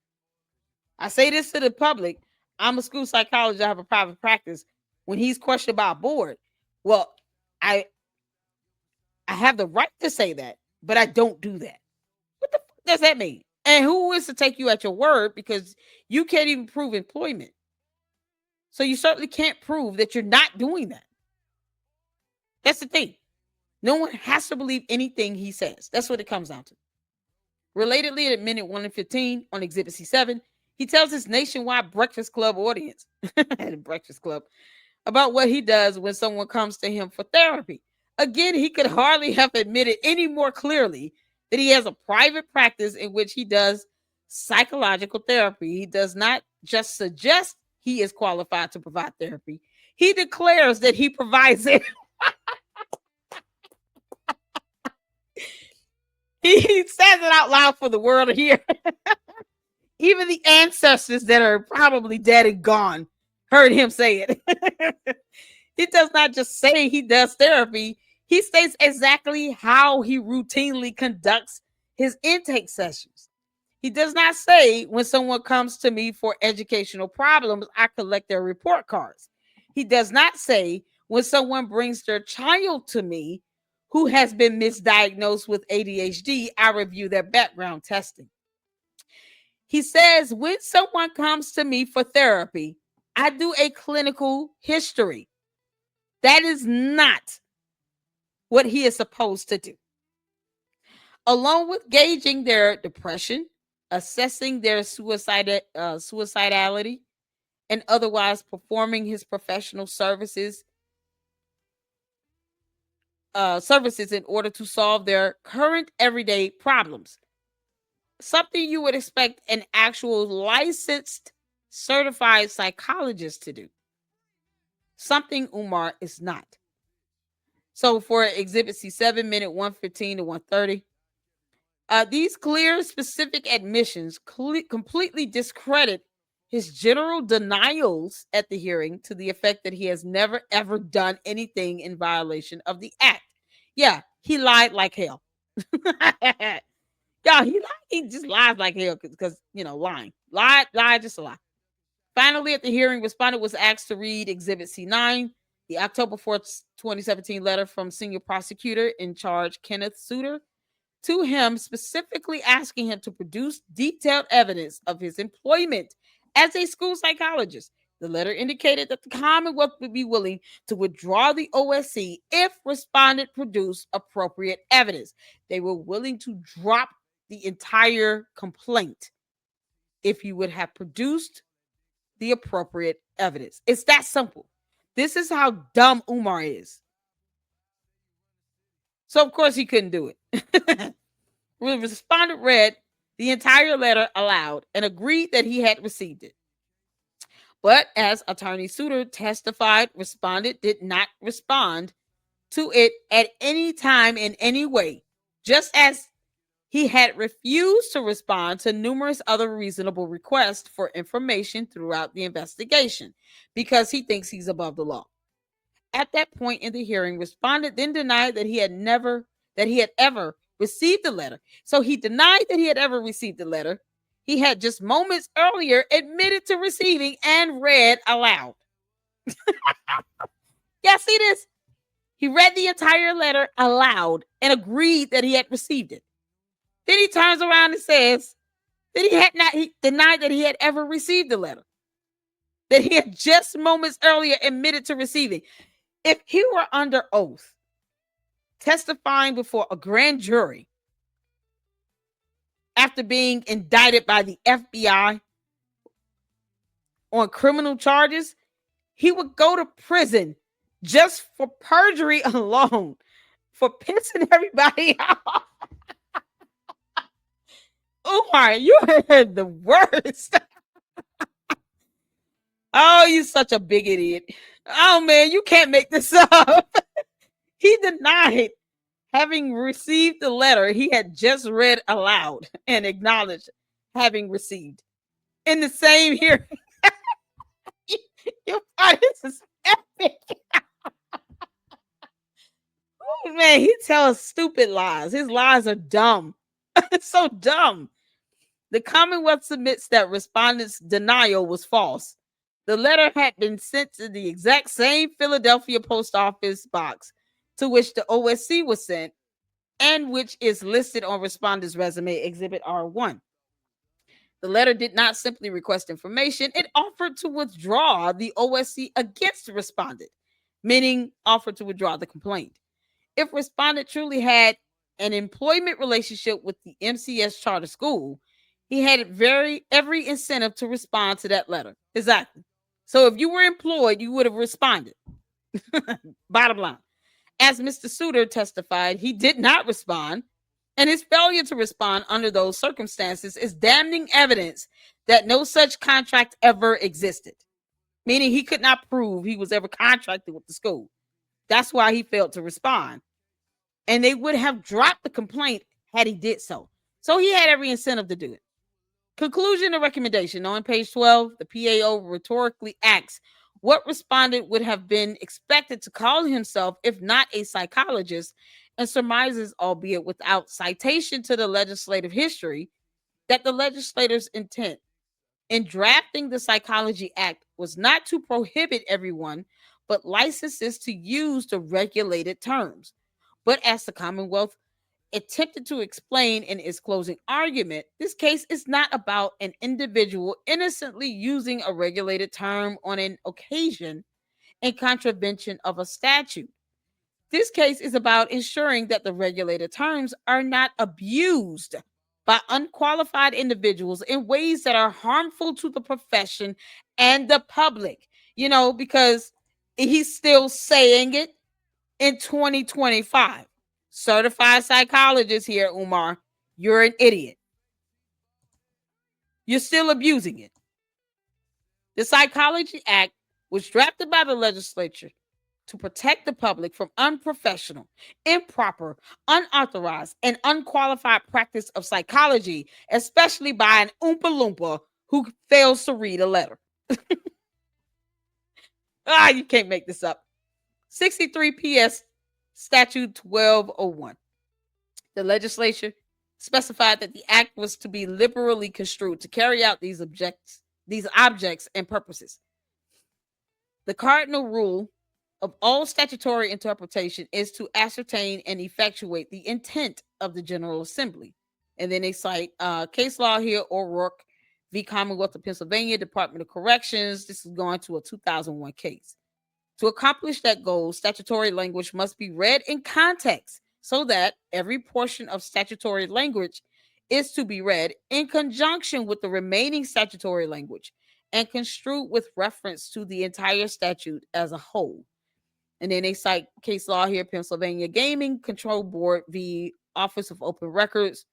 Speaker 1: I say this to the public. I'm a school psychologist. I have a private practice. When he's questioned by a board, well, I have the right to say that, but I don't do that. What the fuck does that mean? And who is to take you at your word because you can't even prove employment? So you certainly can't prove that you're not doing that. That's the thing. No one has to believe anything he says. That's what it comes down to. Relatedly, at minute 1 and 15 on Exhibit C7, he tells his nationwide Breakfast Club audience, Breakfast Club, about what he does when someone comes to him for therapy. Again, he could hardly have admitted any more clearly that he has a private practice in which he does psychological therapy. He does not just suggest he is qualified to provide therapy. He declares that he provides it. He says it out loud for the world to hear. Even the ancestors that are probably dead and gone heard him say it. He does not just say he does therapy. He states exactly how he routinely conducts his intake sessions. He does not say when someone comes to me for educational problems, I collect their report cards. He does not say when someone brings their child to me who has been misdiagnosed with ADHD, I review their background testing. He says, when someone comes to me for therapy, I do a clinical history. That is not what he is supposed to do. Along with gauging their depression, assessing their suicidality, and otherwise performing his professional services in order to solve their current everyday problems. Something you would expect an actual licensed, certified psychologist to do. Something Umar is not. So for Exhibit C7, minute 115 to 130, these clear, specific admissions completely discredit his general denials at the hearing to the effect that he has never ever done anything in violation of the act. Yeah, he lied like hell. Y'all, he just lies like hell because lying. Lie, just a lie. Finally, at the hearing, respondent was asked to read Exhibit C9, the October 4th, 2017 letter from senior prosecutor in charge Kenneth Suter to him, specifically asking him to produce detailed evidence of his employment as a school psychologist. The letter indicated that the Commonwealth would be willing to withdraw the OSC if respondent produced appropriate evidence. They were willing to drop the entire complaint if you would have produced the appropriate evidence. It's that simple. This is how dumb Umar is. So, of course, he couldn't do it. The respondent read the entire letter aloud and agreed that he had received it. But as Attorney Suter testified, respondent did not respond to it at any time in any way, just as he had refused to respond to numerous other reasonable requests for information throughout the investigation because he thinks he's above the law. At that point in the hearing, respondent then denied that he had ever received the letter. So he denied that he had ever received the letter. He had just moments earlier admitted to receiving and read aloud. Y'all see this? He read the entire letter aloud and agreed that he had received it. Then he turns around and says that he denied that he had ever received the letter, that he had just moments earlier admitted to receiving. If he were under oath, testifying before a grand jury after being indicted by the FBI on criminal charges, he would go to prison just for perjury alone, for pissing everybody off. Umar, you heard the worst. Oh, you such a big idiot. Oh, man, you can't make this up. He denied having received the letter he had just read aloud and acknowledged having received. In the same hearing, this is epic. Oh, man, he tells stupid lies. His lies are dumb. It's so dumb. The Commonwealth submits that respondent's denial was false. The letter had been sent to the exact same Philadelphia post office box to which the OSC was sent and which is listed on respondent's resume, Exhibit R1. The letter did not simply request information, it offered to withdraw the OSC against the respondent, meaning offered to withdraw the complaint. If respondent truly had an employment relationship with the MCS charter school, he had every incentive to respond to that letter. Exactly. So if you were employed, you would have responded. Bottom line. As Mr. Suter testified, he did not respond, and his failure to respond under those circumstances is damning evidence that no such contract ever existed, meaning he could not prove he was ever contracted with the school. That's why he failed to respond. And they would have dropped the complaint had he did so. So he had every incentive to do it. Conclusion and recommendation. On page 12, the PAO rhetorically asks what respondent would have been expected to call himself if not a psychologist, and surmises, albeit without citation to the legislative history, that the legislator's intent in drafting the Psychology Act was not to prohibit everyone, but licenses to use the regulated terms. But as the Commonwealth attempted to explain in its closing argument, this case is not about an individual innocently using a regulated term on an occasion in contravention of a statute. This case is about ensuring that the regulated terms are not abused by unqualified individuals in ways that are harmful to the profession and the public. Because he's still saying it in 2025. Certified psychologist here, Umar. You're an idiot. You're still abusing it. The Psychology Act was drafted by the legislature to protect the public from unprofessional, improper, unauthorized, and unqualified practice of psychology, especially by an Oompa Loompa who fails to read a letter. You can't make this up. 63 PS Statute 1201. The legislature specified that the act was to be liberally construed to carry out these objects and purposes. The cardinal rule of all statutory interpretation is to ascertain and effectuate the intent of the General Assembly. And then they cite case law here, O'Rourke v. Commonwealth of Pennsylvania, Department of Corrections. This is going to a 2001 case. To accomplish that goal, statutory language must be read in context so that every portion of statutory language is to be read in conjunction with the remaining statutory language and construed with reference to the entire statute as a whole. And then they cite case law here, Pennsylvania Gaming Control Board v. Office of Open Records,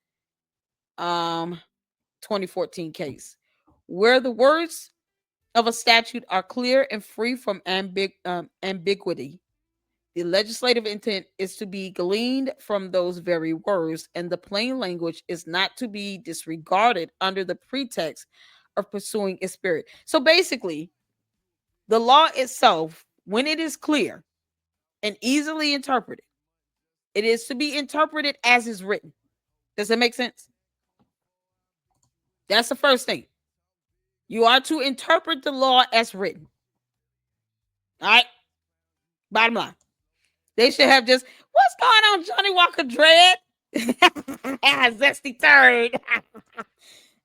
Speaker 1: 2014 case, where the words of a statute are clear and free from ambiguity. The legislative intent is to be gleaned from those very words, and the plain language is not to be disregarded under the pretext of pursuing its spirit. So basically, the law itself, when it is clear and easily interpreted, it is to be interpreted as is written. Does that make sense? That's the first thing. You are to interpret the law as written. All right. Bottom line. They should have just, what's going on, Johnny Walker Dread? Zesty Third.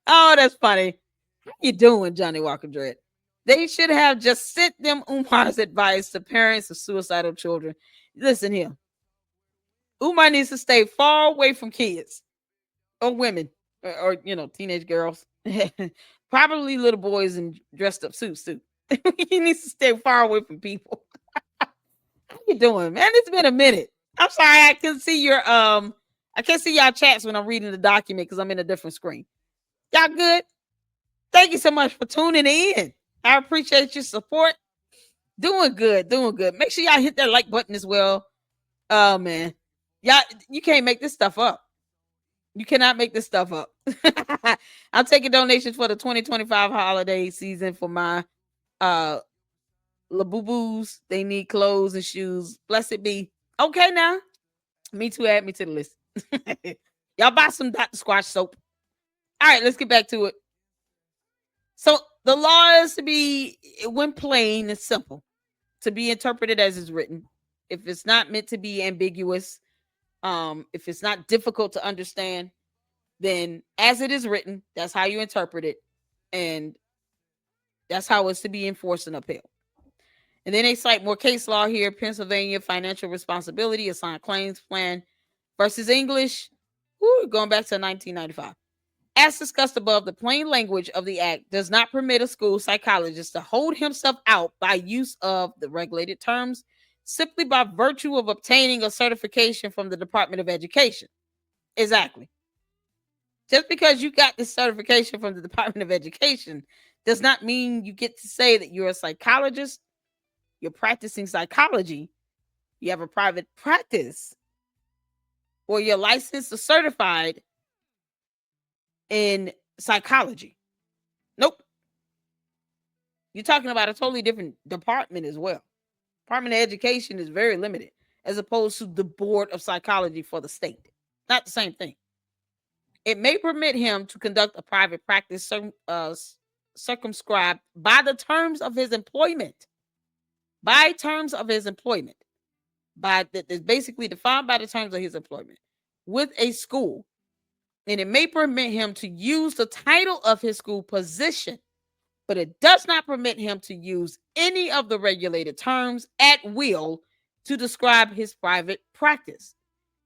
Speaker 1: Oh, that's funny. How you doing, Johnny Walker Dread? They should have just sent them Umar's advice to parents of suicidal children. Listen here. Umar needs to stay far away from kids or women or teenage girls. Probably little boys in dressed up suits too. He needs to stay far away from people. How you doing, man? It's been a minute. I'm sorry, I can see your I can't see y'all chats when I'm reading the document because I'm in a different screen. Y'all good? Thank you so much for tuning in. I appreciate your support. Doing good, doing good. Make sure y'all hit that like button as well. Oh man, y'all, you can't make this stuff up. You cannot make this stuff up. I'm taking donations for the 2025 holiday season for my Labubu's. They need clothes and shoes. Blessed be. Okay, now. Me too. Add me to the list. Y'all buy some Dr. Squatch soap. All right, let's get back to it. So the law is to be, when plain and simple, to be interpreted as is written. If it's not meant to be ambiguous, if it's not difficult to understand, then as it is written, that's how you interpret it. And that's how it's to be enforced and upheld. And then they cite more case law here, Pennsylvania Financial Responsibility Assigned Claims Plan versus English. Going back to 1995. As discussed above, the plain language of the act does not permit a school psychologist to hold himself out by use of the regulated terms simply by virtue of obtaining a certification from the Department of Education. Exactly. Just because you got this certification from the Department of Education does not mean you get to say that you're a psychologist, you're practicing psychology, you have a private practice, or you're licensed or certified in psychology. Nope. You're talking about a totally different department as well. Department of Education is very limited as opposed to the Board of Psychology for the state. Not the same thing. It may permit him to conduct a private practice circumscribed by the terms of his employment. By terms of his employment. That is basically defined by the terms of his employment with a school. And it may permit him to use the title of his school position, but it does not permit him to use any of the regulated terms at will to describe his private practice.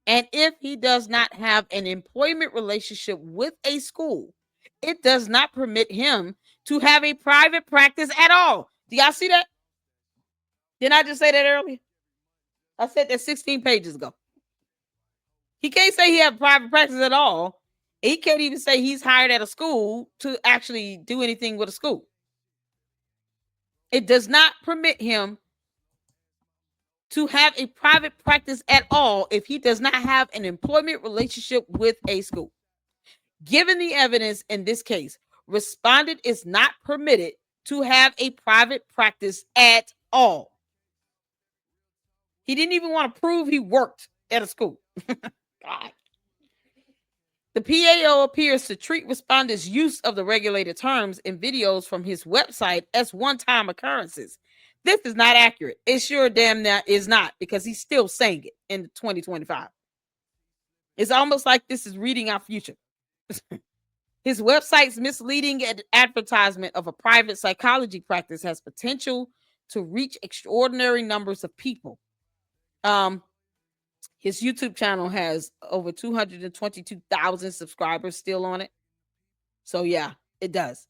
Speaker 1: And if he does not have an employment relationship with a school, it does not permit him to have a private practice at all. Do y'all see that? Didn't I just say that earlier? I said that 16 pages ago. He can't say he has private practice at all. He can't even say he's hired at a school to actually do anything with a school. It does not permit him to have a private practice at all if he does not have an employment relationship with a school. Given the evidence in this case, respondent is not permitted to have a private practice at all. He didn't even want to prove he worked at a school. God. The PAO appears to treat respondents' use of the regulated terms in videos from his website as one-time occurrences. This is not accurate. It sure damn is not, because he's still saying it in 2025. It's almost like this is reading our future. His website's misleading advertisement of a private psychology practice has potential to reach extraordinary numbers of people. His YouTube channel has over 222,000 subscribers still on it. So yeah, it does.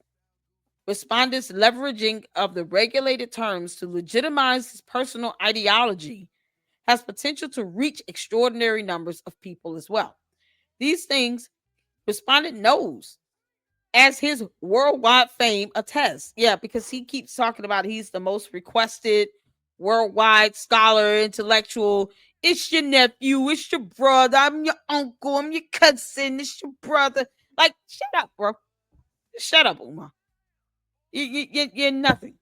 Speaker 1: Respondents' leveraging of the regulated terms to legitimize his personal ideology has potential to reach extraordinary numbers of people as well. These things respondent knows, as his worldwide fame attests. Yeah, because he keeps talking about he's the most requested worldwide scholar, intellectual. It's your nephew, it's your brother, I'm your uncle, I'm your cousin, it's your brother. Like, shut up, bro. Shut up, Umar. You're nothing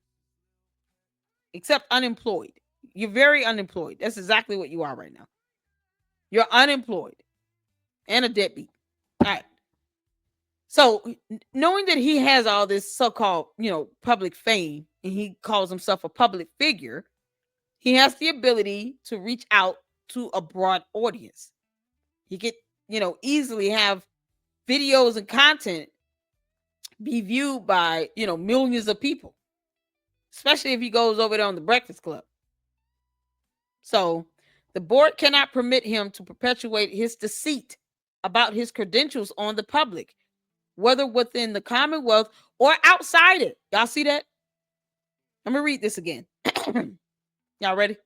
Speaker 1: except unemployed. You're very unemployed. That's exactly what you are right now. You're unemployed and a deadbeat. All right. So knowing that he has all this so-called, public fame, and he calls himself a public figure, he has the ability to reach out to a broad audience. He could, easily have videos and content be viewed by, millions of people, especially if he goes over there on the Breakfast Club. So the board cannot permit him to perpetuate his deceit about his credentials on the public, whether within the Commonwealth or outside it. Y'all see that? Let me read this again. Y'all ready?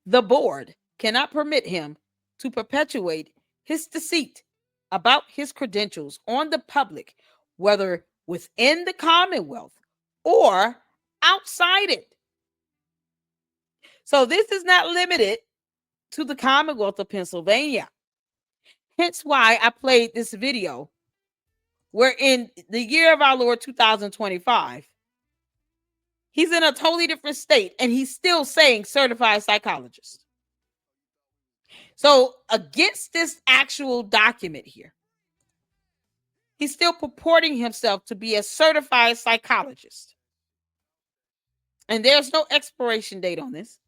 Speaker 1: The board cannot permit him to perpetuate his deceit about his credentials on the public, whether within the Commonwealth or outside it. So this is not limited to the Commonwealth of Pennsylvania. Hence why I played this video where in the year of our Lord 2025, he's in a totally different state and he's still saying certified psychologist. So against this actual document here, he's still purporting himself to be a certified psychologist. And there's no expiration date on this.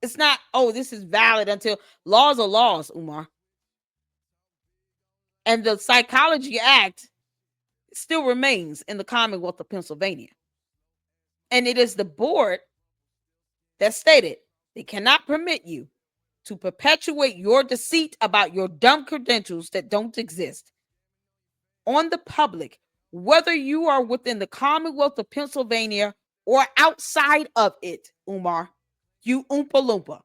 Speaker 1: It's not, this is valid until laws are laws, Umar. And the Psychology Act still remains in the Commonwealth of Pennsylvania. And it is the board that stated they cannot permit you to perpetuate your deceit about your dumb credentials that don't exist on the public, whether you are within the Commonwealth of Pennsylvania or outside of it, Umar. You Oompa Loompa.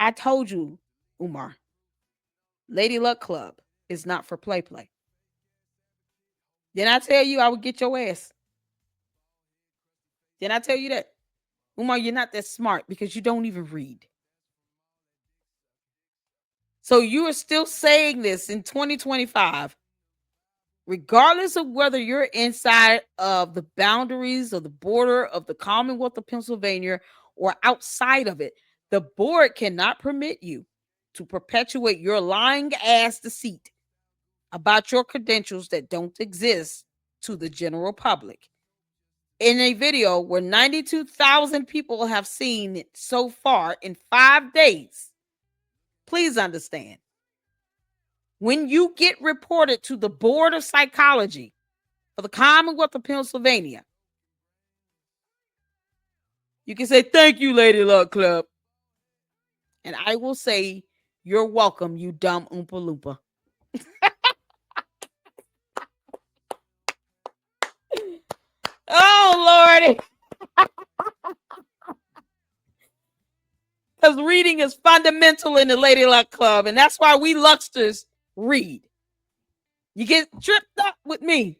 Speaker 1: I told you, Umar, Lady Luck Club is not for play. Didn't I tell you I would get your ass? Didn't I tell you that? Umar, you're not that smart because you don't even read. So you are still saying this in 2025, regardless of whether you're inside of the boundaries of the border of the Commonwealth of Pennsylvania or outside of it. The board cannot permit you to perpetuate your lying ass deceit about your credentials that don't exist to the general public. In a video where 92,000 people have seen it so far in 5 days, please understand, when you get reported to the Board of Psychology for the Commonwealth of Pennsylvania, you can say, "Thank you, Lady Luck Club." And I will say, "You're welcome, you dumb Oompa Loompa." Oh, Lordy. Because reading is fundamental in the Lady Luck Club. And that's why we Lucksters read. You get tripped up with me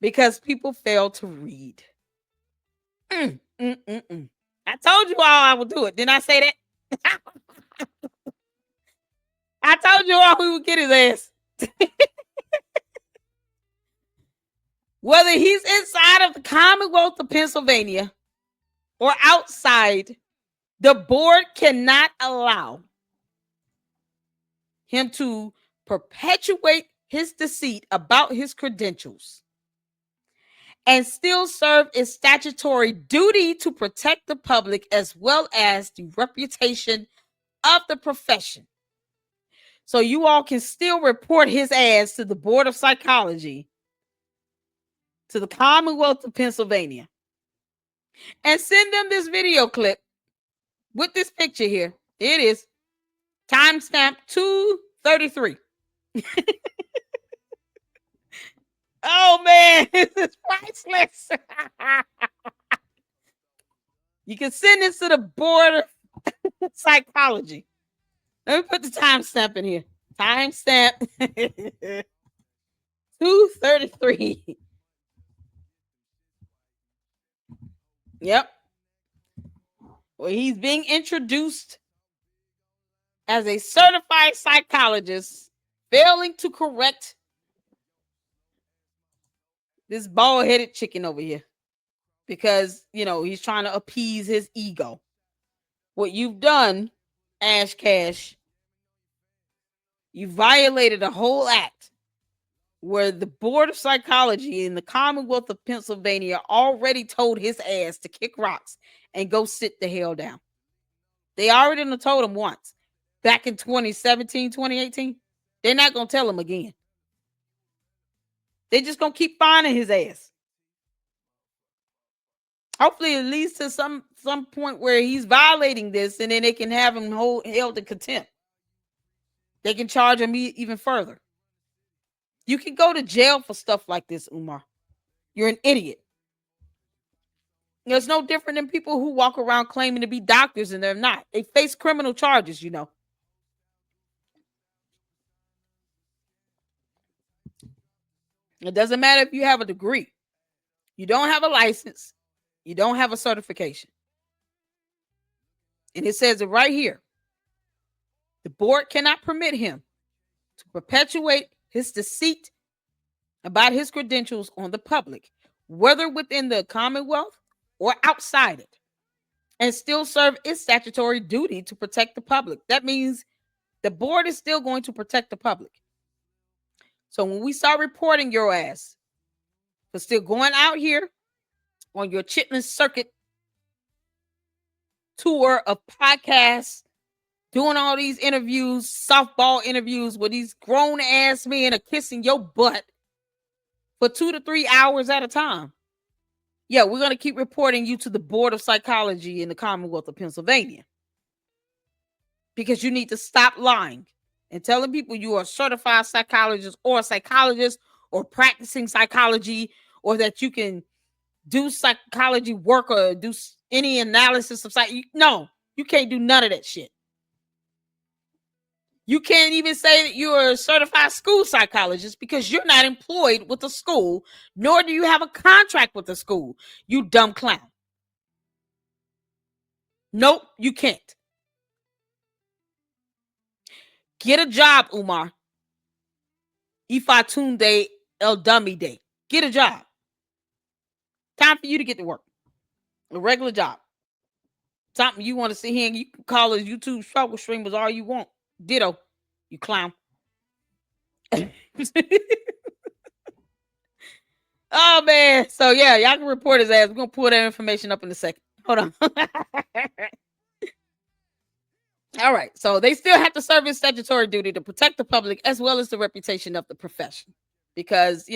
Speaker 1: because people fail to read. I told you all I would do it. Didn't I say that? I told you all we would get his ass. Whether he's inside of the Commonwealth of Pennsylvania or outside, the board cannot allow him to perpetuate his deceit about his credentials and still serve its statutory duty to protect the public as well as the reputation of the profession. So you all can still report his ass to the Board of Psychology, to the Commonwealth of Pennsylvania, and send them this video clip with this picture here. It is timestamp 2:33. Oh man, this is priceless. You can send this to the Board of Psychology. Let me put the timestamp in here. Timestamp 2:33. Yep. Well, he's being introduced as a certified psychologist, failing to correct this bald-headed chicken over here because, he's trying to appease his ego. What you've done, Ash Cash, you violated a whole act where the Board of Psychology in the Commonwealth of Pennsylvania already told his ass to kick rocks and go sit the hell down. They already told him once back in 2017, 2018. They're not going to tell him again. They're just going to keep finding his ass. Hopefully it leads to some point where he's violating this and then they can have him held in contempt. They can charge him even further. You can go to jail for stuff like this, Umar. You're an idiot. It's no different than people who walk around claiming to be doctors and they're not. They face criminal charges, It doesn't matter if you have a degree. You don't have a license. You don't have a certification. And it says it right here. The board cannot permit him to perpetuate his deceit about his credentials on the public, whether within the Commonwealth or outside it, and still serve its statutory duty to protect the public. That means the board is still going to protect the public. So when we start reporting your ass for still going out here on your Chitlin Circuit tour of podcasts, doing all these interviews, softball interviews where these grown ass men are kissing your butt for 2 to 3 hours at a time. Yeah, we're going to keep reporting you to the Board of Psychology in the Commonwealth of Pennsylvania because you need to stop lying and telling people you are a certified psychologist or practicing psychology, or that you can do psychology work or do any analysis of psych. No, you can't do none of that shit. You can't even say that you're a certified school psychologist because you're not employed with the school, nor do you have a contract with the school, you dumb clown. Nope, you can't. Get a job, Umar. Ifatunde El Dummy Day. Get a job. Time for you to get to work. A regular job. Something you want to sit here and you can call us YouTube struggle streamers all you want. Ditto, you clown. Oh man. So yeah, y'all can report his ass. We're gonna pull that information up in a second. Hold on. All right. So they still have to serve his statutory duty to protect the public as well as the reputation of the profession. Because,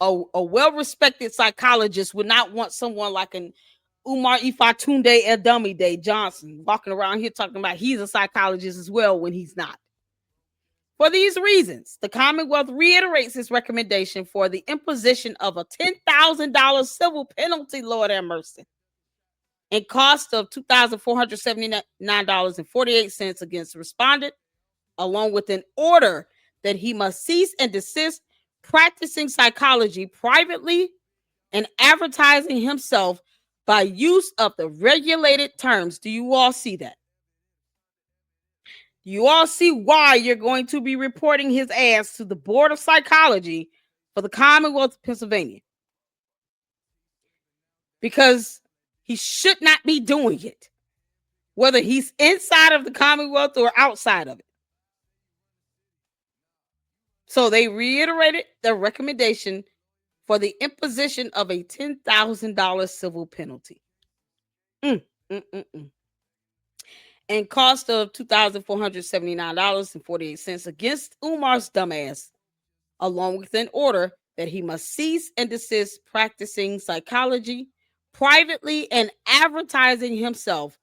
Speaker 1: a well-respected psychologist would not want someone like an Umar Ifatunde Edummy Day Johnson walking around here talking about he's a psychologist as well when he's not. For these reasons, the Commonwealth reiterates its recommendation for the imposition of a $10,000 civil penalty, Lord have mercy, and cost of $2,479.48 against the respondent, along with an order that he must cease and desist practicing psychology privately and advertising himself by use of the regulated terms. Do you all see that? You all see why you're going to be reporting his ass to the Board of Psychology for the Commonwealth of Pennsylvania. Because he should not be doing it, whether he's inside of the Commonwealth or outside of it. So they reiterated their recommendation for the imposition of a $10,000 civil penalty. Mm, mm, mm, mm. And cost of $2,479.48 against Umar's dumbass, along with an order that he must cease and desist practicing psychology privately and advertising himself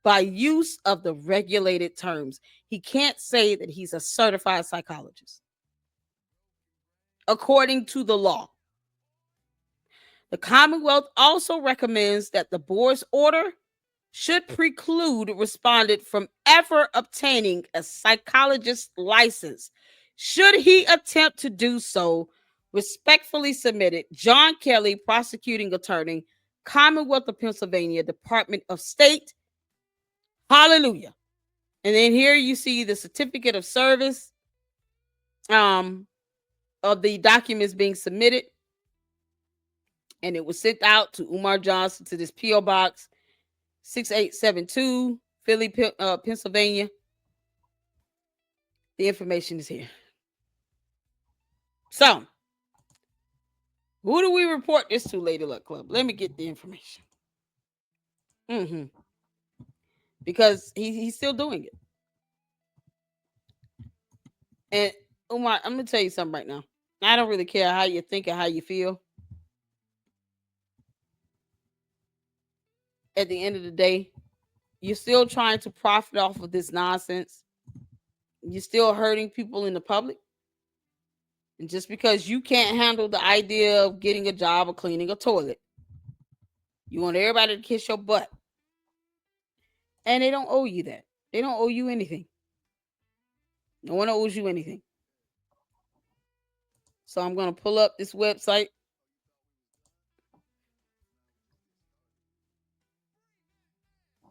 Speaker 1: by use of the regulated terms. He can't say that he's a certified psychologist, according to the law. The Commonwealth also recommends that the board's order should preclude respondent from ever obtaining a psychologist's license. Should he attempt to do so, respectfully submitted, John Kelly, prosecuting attorney, Commonwealth of Pennsylvania, Department of State. Hallelujah. And then here you see the certificate of service of the documents being submitted. And it was sent out to Umar Johnson to this P.O. Box 6872, Philly, Pennsylvania. The information is here. So, who do we report this to, Lady Luck Club? Let me get the information. Because he's still doing it. And Umar, I'm going to tell you something right now. I don't really care how you think or how you feel. At the end of the day, you're still trying to profit off of this nonsense. You're still hurting people in the public. And just because you can't handle the idea of getting a job or cleaning a toilet, you want everybody to kiss your butt. And they don't owe you that. They don't owe you anything. No one owes you anything. So I'm going to pull up this website.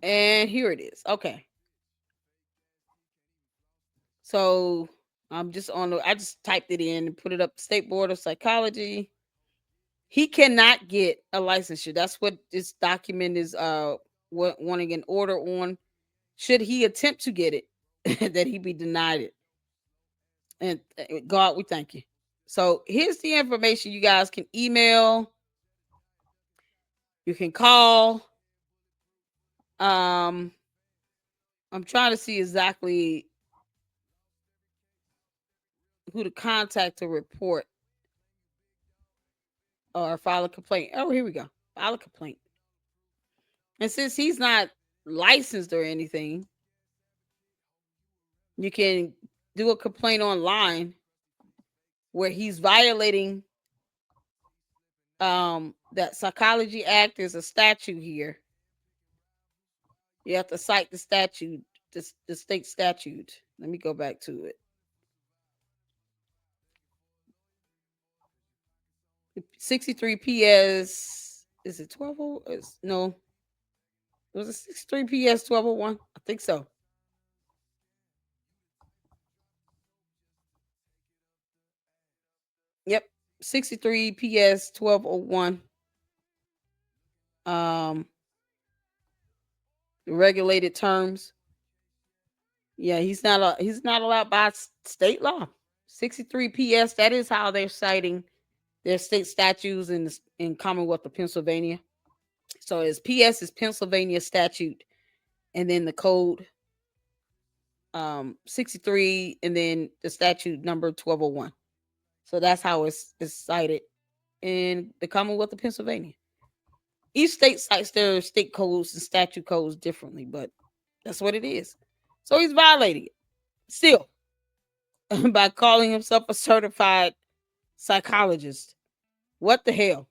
Speaker 1: And here it is. Okay. So I'm just I just typed it in and put it up. State Board of Psychology. He cannot get a licensure. That's what this document is wanting an order on. Should he attempt to get it, that he be denied it. And God, we thank you. So here's the information you guys can email. You can call. I'm trying to see exactly who to contact to report or file a complaint. Oh, here we go. File a complaint. And since he's not licensed or anything, you can do a complaint online where he's violating that Psychology Act. Is a statute here. You have to cite the statute, the state statute. Let me go back to it. 63 PS. Is it 12? No. Was it 63 PS 1201? I think so. Yep. 63 PS 1201. The regulated terms. Yeah, he's not allowed by state law. 63 PS. That is how they're citing their state statutes in Commonwealth of Pennsylvania. So his PS is Pennsylvania statute, and then the code 63, and then the statute number 1201. So that's how it's cited in the Commonwealth of Pennsylvania. Each state cites their state codes and statute codes differently, but that's what it is. So he's violating it still by calling himself a certified psychologist. What the hell?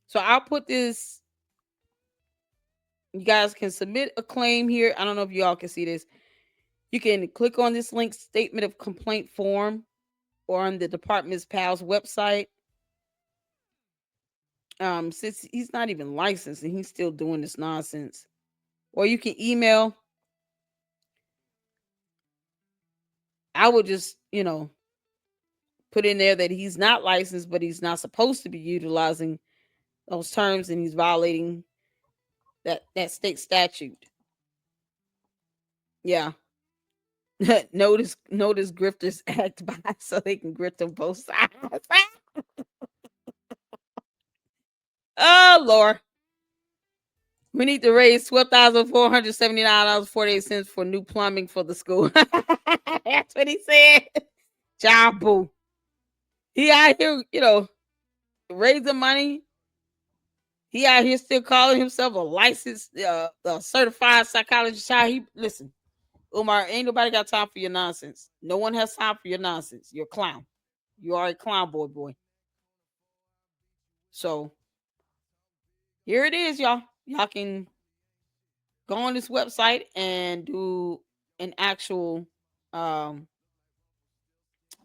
Speaker 1: So I'll put this. You guys can submit a claim here. I don't know if y'all can see this. You can click on this link, statement of complaint form, or on the department's PAL's website. Since he's not even licensed and he's still doing this nonsense. Or you can email I would just, put in there that he's not licensed, but he's not supposed to be utilizing those terms, and he's violating that state statute. Yeah. notice grifters act by so they can grift on both sides. Oh Lord. We need to raise $12,479.48 for new plumbing for the school. That's what he said. Job boo. He out here, raising money. He out here still calling himself a licensed, certified psychologist. Child, listen, Umar, ain't nobody got time for your nonsense. No one has time for your nonsense. You're a clown. You are a clown boy. So here it is, y'all. Y'all can go on this website and do an actual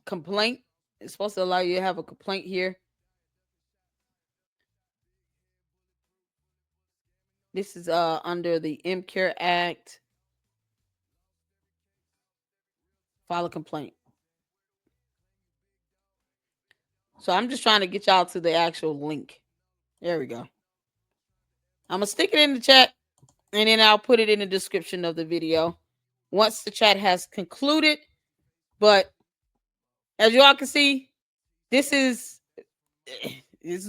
Speaker 1: complaint. It's supposed to allow you to have a complaint here. This is under the MCare Act. File a complaint. So I'm just trying to get y'all to the actual link. There we go. I'm going to stick it in the chat, and then I'll put it in the description of the video once the chat has concluded. But as you all can see, this is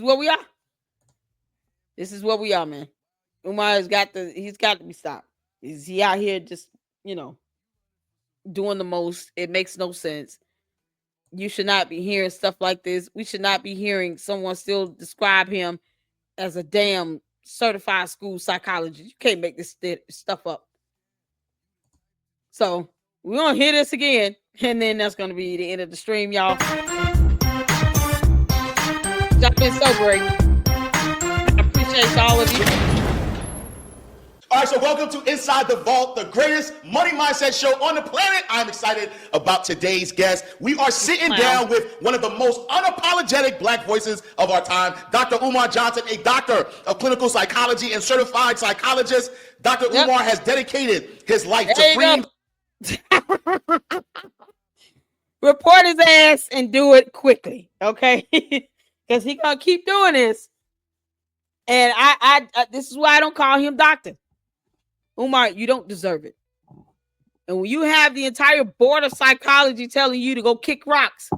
Speaker 1: what we are. This is what we are, man. Umar he's got to be stopped. Is he out here just, doing the most? It makes no sense. You should not be hearing stuff like this. We should not be hearing someone still describe him as a damn certified school psychologist. You can't make this stuff up. So we're going to hear this again, and then that's going to be the end of the stream, y'all. Y'all been so great. I appreciate all of you.
Speaker 2: All right, so welcome to Inside the Vault, the greatest money mindset show on the planet. I'm excited about today's guest. We are sitting down with one of the most unapologetic black voices of our time, Dr. Umar Johnson, a doctor of clinical psychology and certified psychologist. Dr. Umar has dedicated his life to freeing.
Speaker 1: Report his ass and do it quickly, okay? Because he gonna keep doing this. And I this is why I don't call him doctor. Umar, you don't deserve it. And when you have the entire board of psychology telling you to go kick rocks,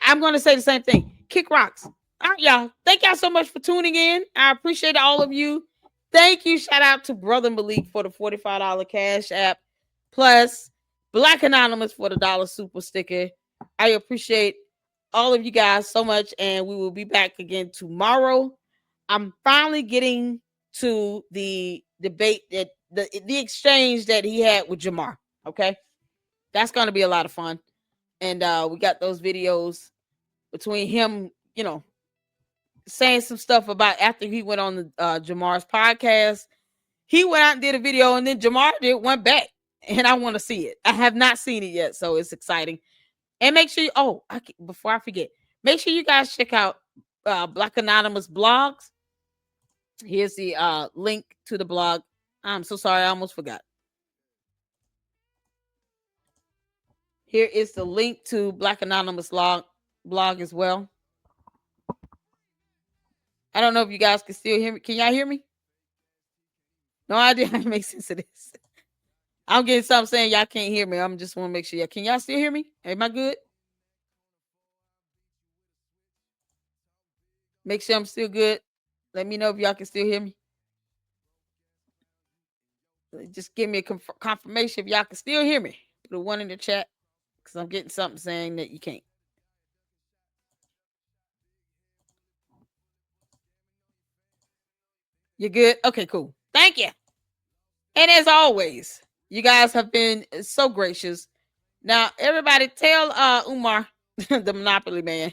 Speaker 1: I'm going to say the same thing. Kick rocks. All right, y'all. Thank y'all so much for tuning in. I appreciate all of you. Thank you. Shout out to Brother Malik for the $45 Cash App. Plus, Black Anonymous for the $1 super sticker. I appreciate all of you guys so much. And we will be back again tomorrow. I'm finally getting to the debate that the exchange that he had with Jamar. Okay, that's going to be a lot of fun, and we got those videos between him, saying some stuff about after he went on the Jamar's podcast. He went out and did a video, and then Jamar went back, and I want to see it. I have not seen it yet, so it's exciting. And make sure before I forget, make sure you guys check out Black Anonymous blogs. Here's the link to the blog. I'm so sorry, I almost forgot. Here is the link to Black Anonymous blog as well. I don't know if you guys can still hear me. Can y'all hear me? No idea how to make sense of this. I'm getting something saying y'all can't hear me. I'm just want to make sure. Can y'all still hear me? Am I good? Make sure I'm still good. Let me know if y'all can still hear me. Just give me a confirmation if y'all can still hear me. Put a 1 in the chat because I'm getting something saying that you can't. You're good? Okay, cool. Thank you. And as always, you guys have been so gracious. Now, everybody tell Umar, the Monopoly man.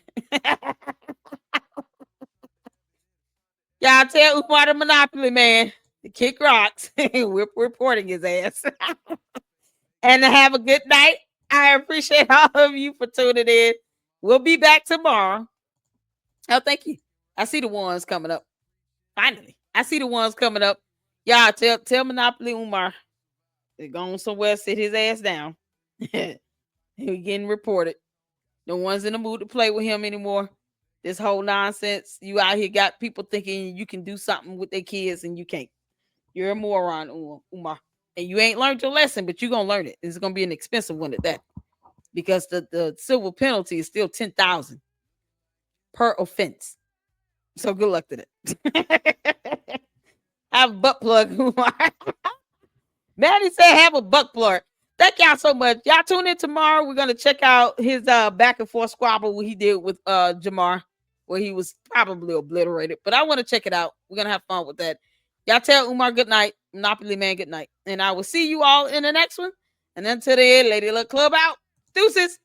Speaker 1: Y'all tell Umar the Monopoly man to kick rocks. We're reporting his ass. And have a good night. I appreciate all of you for tuning in. We'll be back tomorrow. Oh, thank you. I see the ones coming up. Finally, I see the ones coming up. Y'all tell Monopoly Umar to go on somewhere, sit his ass down. He getting reported. No one's in the mood to play with him anymore. This whole nonsense. You out here got people thinking you can do something with their kids and you can't. You're a moron, Umar. And you ain't learned your lesson, but you're going to learn it. It's going to be an expensive one at that. Because the civil penalty is still 10,000 per offense. So good luck to that. Have a butt plug, Umar. Manny said have a butt plug. Thank y'all so much. Y'all tune in tomorrow. We're gonna check out his back and forth squabble what he did with Jamar, where he was probably obliterated. But I want to check it out. We're gonna have fun with that. Y'all tell Umar good night. Monopoly Man good night. And I will see you all in the next one. And until then, Lady Luck Club out. Deuces.